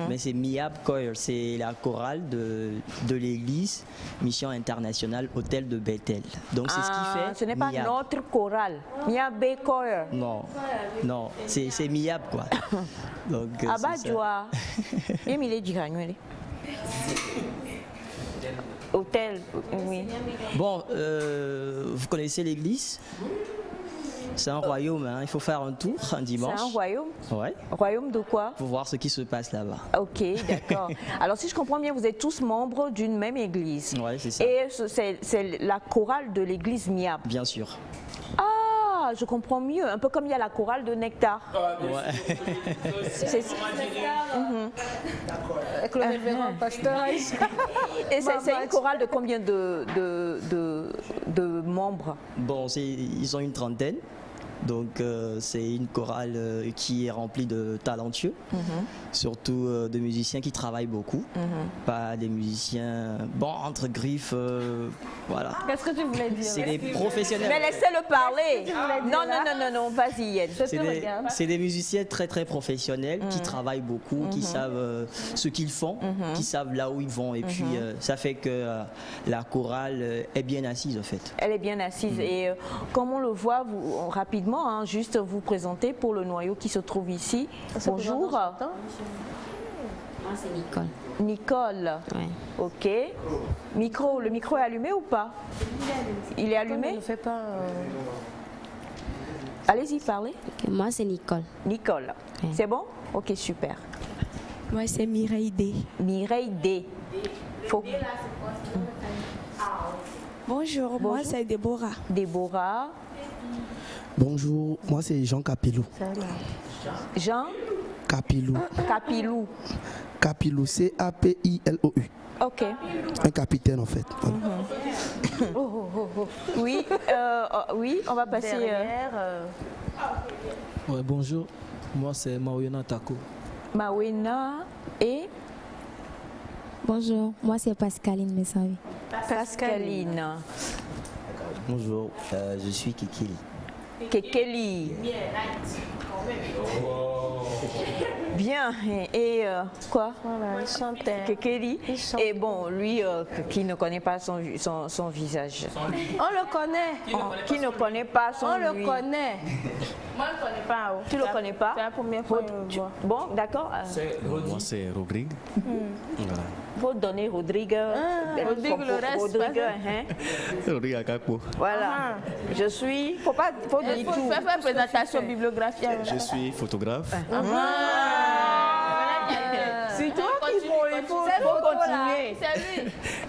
mais c'est Miab Koya, c'est la chorale de l'église Mission Internationale Hôtel de Bethel. Donc c'est ce qui fait. Ce n'est pas notre chorale, Miab Koya. Non, c'est Miab quoi. Donc Abadjoa. Hôtel, oui. Bon, vous connaissez l'église? C'est un royaume, hein. Il faut faire un tour un dimanche. C'est un royaume? Ouais. Royaume de quoi? Pour voir ce qui se passe là-bas. Ok, d'accord. Alors si je comprends bien, vous êtes tous membres d'une même église. Ouais, c'est ça. Et c'est la chorale de l'église Miab. Bien sûr. Ah, je comprends mieux. Un peu comme il y a la chorale de Nectar. Ouais. C'est avec le révérend pasteur. Et c'est une chorale de combien de membres? Bon, ils ont une trentaine. Donc c'est une chorale qui est remplie de talentueux, surtout de musiciens qui travaillent beaucoup, pas des musiciens entre griffes, voilà. Qu'est-ce que tu voulais dire? C'est des professionnels. Mais laissez-le parler. Non, vas-y Yen. C'est des musiciens très très professionnels qui travaillent beaucoup, qui savent ce qu'ils font, qui savent là où ils vont, et puis ça fait que la chorale est bien assise en fait. Elle est bien assise et comme on le voit rapidement, juste vous présenter pour le noyau qui se trouve ici. Bonjour. Moi c'est Nicole. Nicole. Ouais. Ok. Le micro est allumé ou pas? Il est allumé. Ne fait pas. Allez-y, parlez. Moi c'est Nicole. Nicole. Ouais. C'est bon? Ok, super. Moi c'est Mireille D. Mireille D. Bonjour, moi c'est Déborah. Déborah. Bonjour, moi c'est Jean Capilou. Jean Capilou. Capilou. Capilou, C-A-P-I-L-O-U. Ok. Un capitaine en fait. Oui, oui, on va passer derrière. Ouais, bonjour, moi c'est Mawena Tako. Mawena et bonjour, moi c'est Pascaline Messavi. Pascaline. Bonjour, je suis Kikili. Kekeli. Bien, et quoi? Voilà, il chantait. Kekeli. Et bon, lui qui ne connaît pas son visage. On le connaît. Qui ne connaît pas son On le connaît. Moi, je ne connais pas. Tu ne le connais pas? C'est la première fois que je le vois. Bon, d'accord. Moi, c'est Rodrigue. Voilà. Faut donner Rodrigue. Rodrigue le reste. Rodrigue Akapo. Voilà. Je suis. Faut dire tout. Faire une présentation bibliographique. Je suis photographe. C'est toi qu'il faut continuer.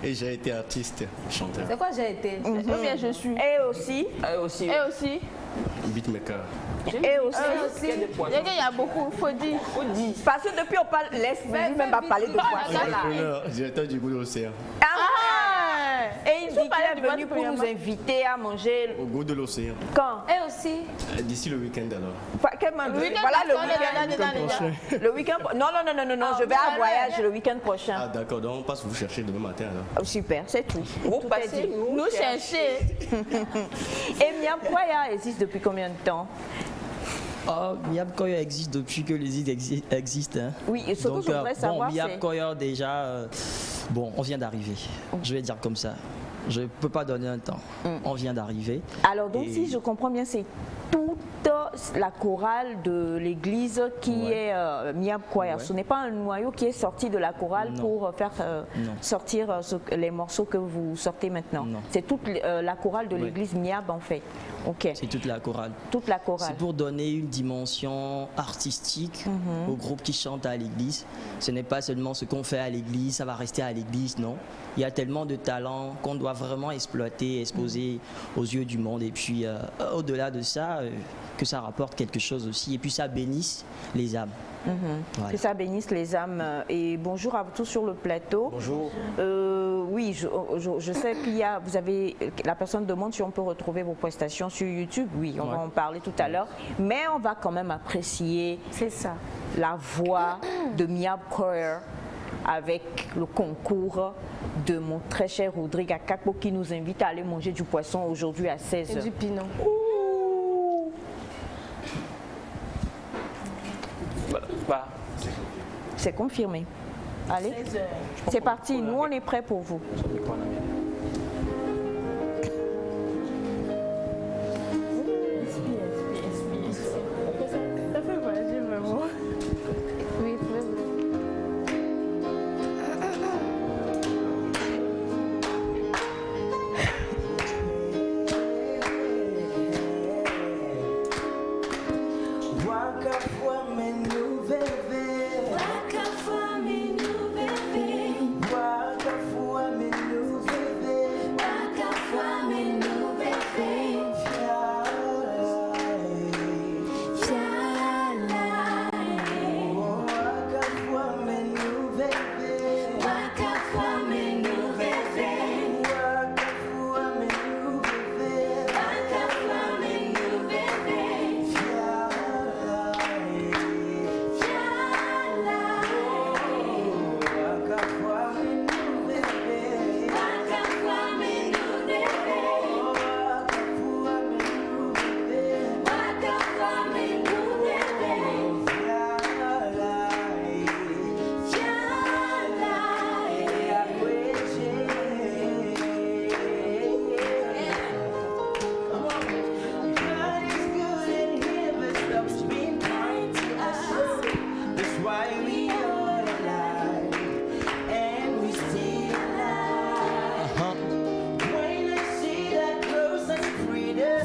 Et j'ai été artiste, chanteur. C'est quoi j'ai été? Combien je suis? Et aussi. Et aussi. Beatmaker. Et aussi. Il y a beaucoup, faut dire. Parce que depuis on parle, laisse même pas parler de poisson là. Directeur du goût de l'océan. Et il dit qu'il est venu pour nous inviter à manger. Au goût de l'océan. Quand? Et aussi. D'ici le week-end alors. Voilà le week-end. Non, je vais à voyage le week-end prochain. Ah d'accord, donc on passe vous chercher demain matin alors. Super, c'est tout. Vous passez nous chercher. Et Miab Koya existe depuis combien de temps? Miab Koya existe depuis que les îles existent. Hein. Oui, et ce que je voudrais savoir, Miab Koya déjà, on vient d'arriver. Je vais dire comme ça. Je ne peux pas donner un temps. On vient d'arriver. Alors donc si je comprends bien, c'est toute la chorale de l'église qui est Miab Choir. Ce n'est pas un noyau qui est sorti de la chorale pour faire sortir les morceaux que vous sortez maintenant. C'est toute la chorale de l'église Miab en fait. Okay. C'est toute la chorale. Toute la chorale. C'est pour donner une dimension artistique au groupe qui chante à l'église. Ce n'est pas seulement ce qu'on fait à l'église, ça va rester à l'église, non. Il y a tellement de talents qu'on doit vraiment exploiter, exposer aux yeux du monde. Et puis, au-delà de ça, que ça rapporte quelque chose aussi. Et puis, ça bénisse les âmes. Voilà. Que ça bénisse les âmes. Et bonjour à tous sur le plateau. Bonjour. Oui, je sais qu'il y a, vous avez, la personne demande si on peut retrouver vos prestations sur YouTube. Oui, on va en parler tout à l'heure. Mais on va quand même apprécier la voix de Miab Choir avec le concours de mon très cher Rodrigue Akapo qui nous invite à aller manger du poisson aujourd'hui à 16h. Et du pinot. C'est confirmé. Allez, c'est parti. Nous, on est prêts pour vous. Ça fait voyager vraiment. Oui,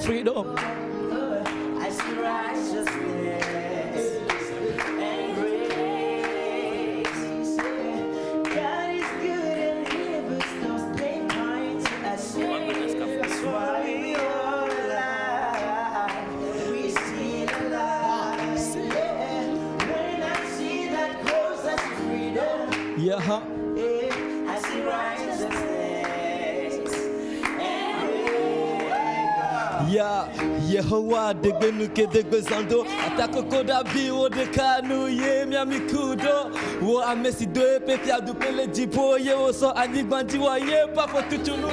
freedom. I see righteousness and grace. God is good and He bestows great minds to us. That's why we all alive. We see the light. When I see that cross, I see freedom. Yeah. I see righteousness. Ya Yehowa degenuke degezando atako koda biwo de kanu ye miamikudo wo amesi do pepia du pele dipo ye wo so anigbandi wa ye pa fo tutunu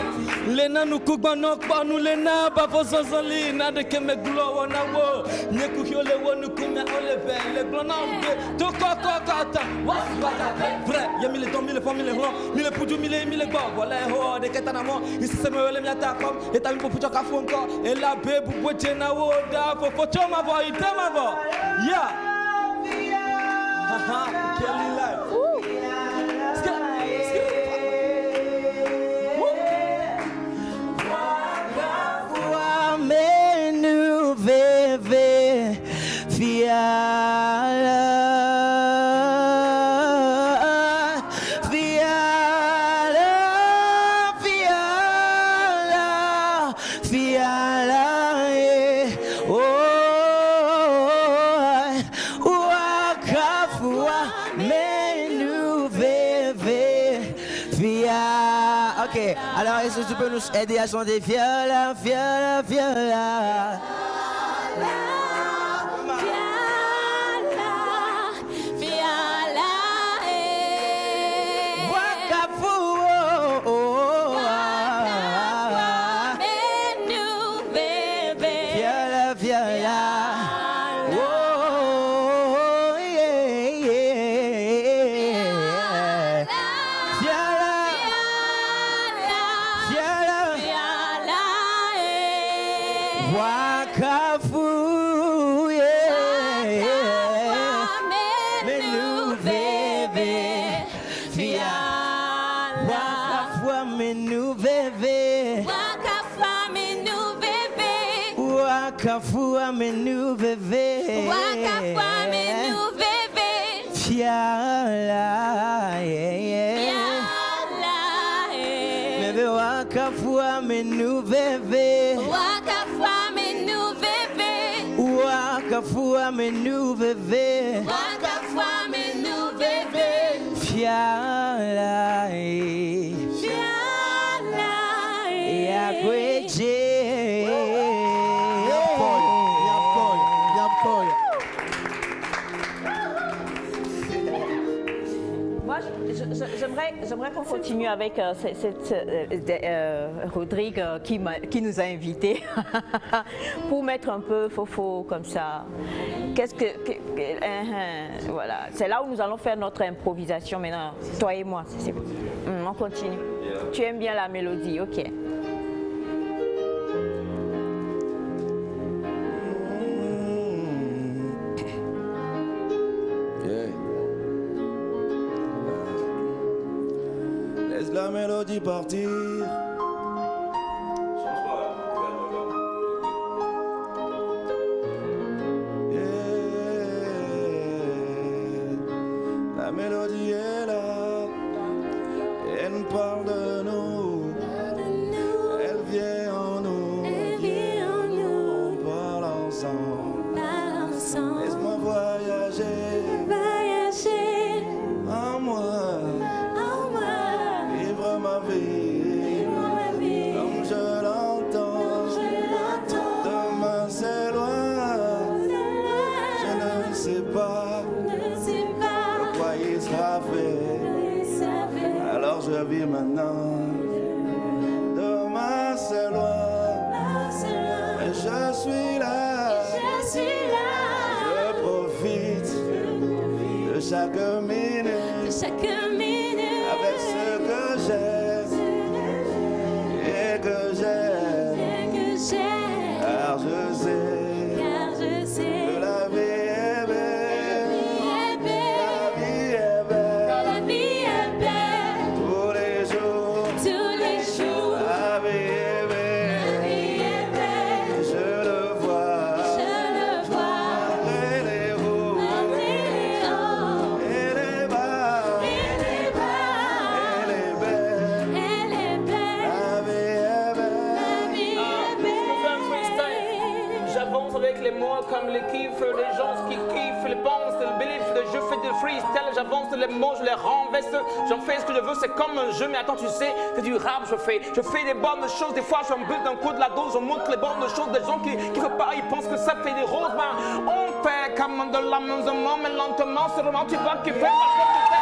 lena nu kugbano panu lena ba fo zonzoli na de keme glo wona wo nyeku hyole wonu kumya ole be le glona mbe to kokota wa bata vrai ye mille ton mille fois mille ron mille pudu mille gbo wala ho de ketana mo isi me wele miata kom eta mi pucho ka fo nko la bebu boche na woda fo choma vo itema vo yeah haha Kelly life Menu veve fiala Alors, est-ce que tu peux nous aider à chanter Viola, Viola, Viola? Wakafua menu bébé. Wakafua menu bébé. Fiala, bébé wakafua menu bébé. Wakafua menu bébé. Wakafua menu bébé. Wakafua menu bébé. Fiala, fiala, yakweje. J'aimerais qu'on continue avec Rodrigue qui nous a invités pour mettre un peu faux comme ça. Voilà, c'est là où nous allons faire notre improvisation maintenant, toi et moi. On continue. Tu aimes bien la mélodie, ok. La mélodie partir. La mélodie est là, elle nous parle de nous, elle vient en nous, on parle ensemble, laisse-moi voyager, en moi. Ma vie, comme je l'entends, demain c'est loin, je ne sais pas de quoi il sera fait, alors je vis maintenant, demain c'est loin, et je suis là, je profite de chaque minute, avec ce que j'aime et que j'aime, car je sais que la vie est belle, la vie est belle, tous les jours, la vie est belle, je moi comme les kiffs, les gens qui kiffent, les bons, c'est le belief, je fais des freestyle, j'avance les mots, je les renverse, j'en fais ce que je veux, c'est comme un jeu, mais attends, tu sais, c'est du rap, je fais des bonnes choses, des fois je suis un but d'un coup de la dose, je montre les bonnes choses, des gens qui veulent pas, ils pensent que ça fait des roses, ben, on fait comme de l'amusement, mais lentement, sûrement tu vas kiffer parce que tu sais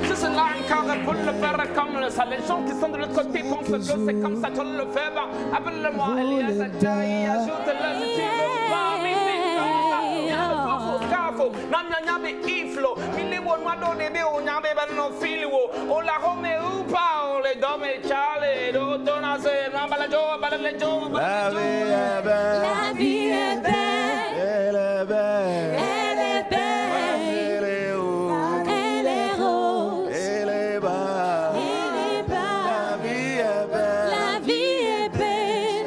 que je suis là encore pour le faire comme ça, les gens qui sont de l'autre côté pensent que c'est comme ça, tu le fais, ben, appelle-moi Elias Adjaï, ajoute-le si tu veux pas, mais c'est comme ça, Nyabe iflo, mili bon mado debe o nyabe ban no filwo, o la home upa o le dome chale, do tona se nambala jo, balale jo, la vie est belle, la vie est belle, elle est belle, elle est belle, elle est haut, elle est rose, elle est bas, elle est bas, la vie est belle, la vie est belle,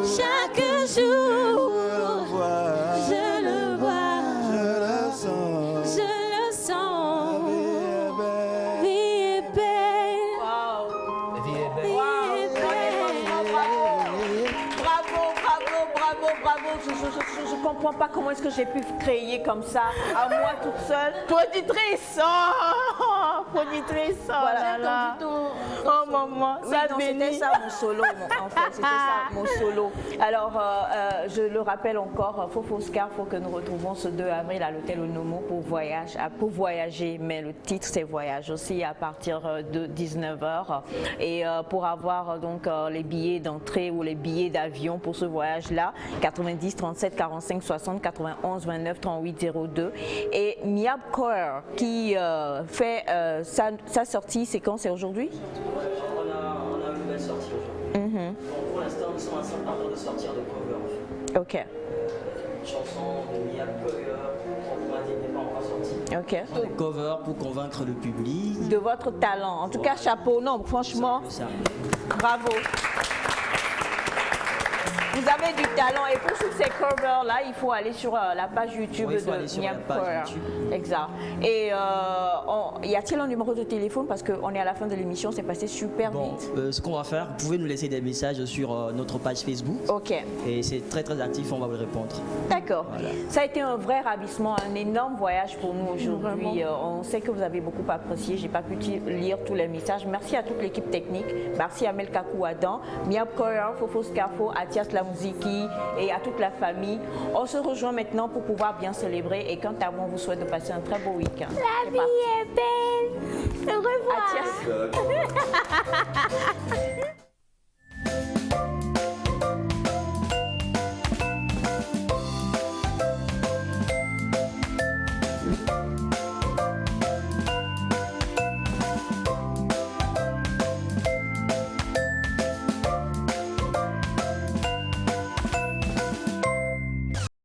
chaque jour, je le vois. Je comprends pas comment est-ce que j'ai pu créer comme ça, à moi toute seule. Productrice, voilà. Oh maman, oui, c'était ça mon solo, en fait, c'était ça mon solo. Alors, je le rappelle encore, Fofoscar, faut que nous retrouvons ce 2 avril à l'hôtel Onomo pour voyager, mais le titre c'est Voyage aussi à partir de 19h. Et pour avoir donc les billets d'entrée ou les billets d'avion pour ce voyage-là, 90 37 45 60 91 29 38 02. Et Miab Choir qui fait sa sortie, c'est quand? C'est aujourd'hui? On a une nouvelle sortie aujourd'hui. Pour l'instant, nous sommes en train de sortir de cover. Ok. Chanson de Miab Choir, on m'a dit n'est pas encore sortie. Ok. Des covers pour convaincre le public. De votre talent. En tout cas, chapeau. Non, franchement, bravo. Vous avez du talent et pour tous ces covers-là, il faut aller sur la page YouTube de Miab Choir. Exact. Et y a-t-il un numéro de téléphone parce qu'on est à la fin de l'émission, c'est passé super vite. Ce qu'on va faire, vous pouvez nous laisser des messages sur notre page Facebook. Ok. Et c'est très très actif, on va vous répondre. D'accord. Voilà. Ça a été un vrai ravissement, un énorme voyage pour nous aujourd'hui. On sait que vous avez beaucoup apprécié. J'ai pas pu lire tous les messages. Merci à toute l'équipe technique. Merci à Melkakou Adam, Miab Choir, Fofoskafo, Atias Lamuziki et à toute la famille. On se rejoint maintenant pour pouvoir bien célébrer. Et quant à moi, on vous souhaite de passer un très beau week-end. La vie est belle. Au revoir. Atias.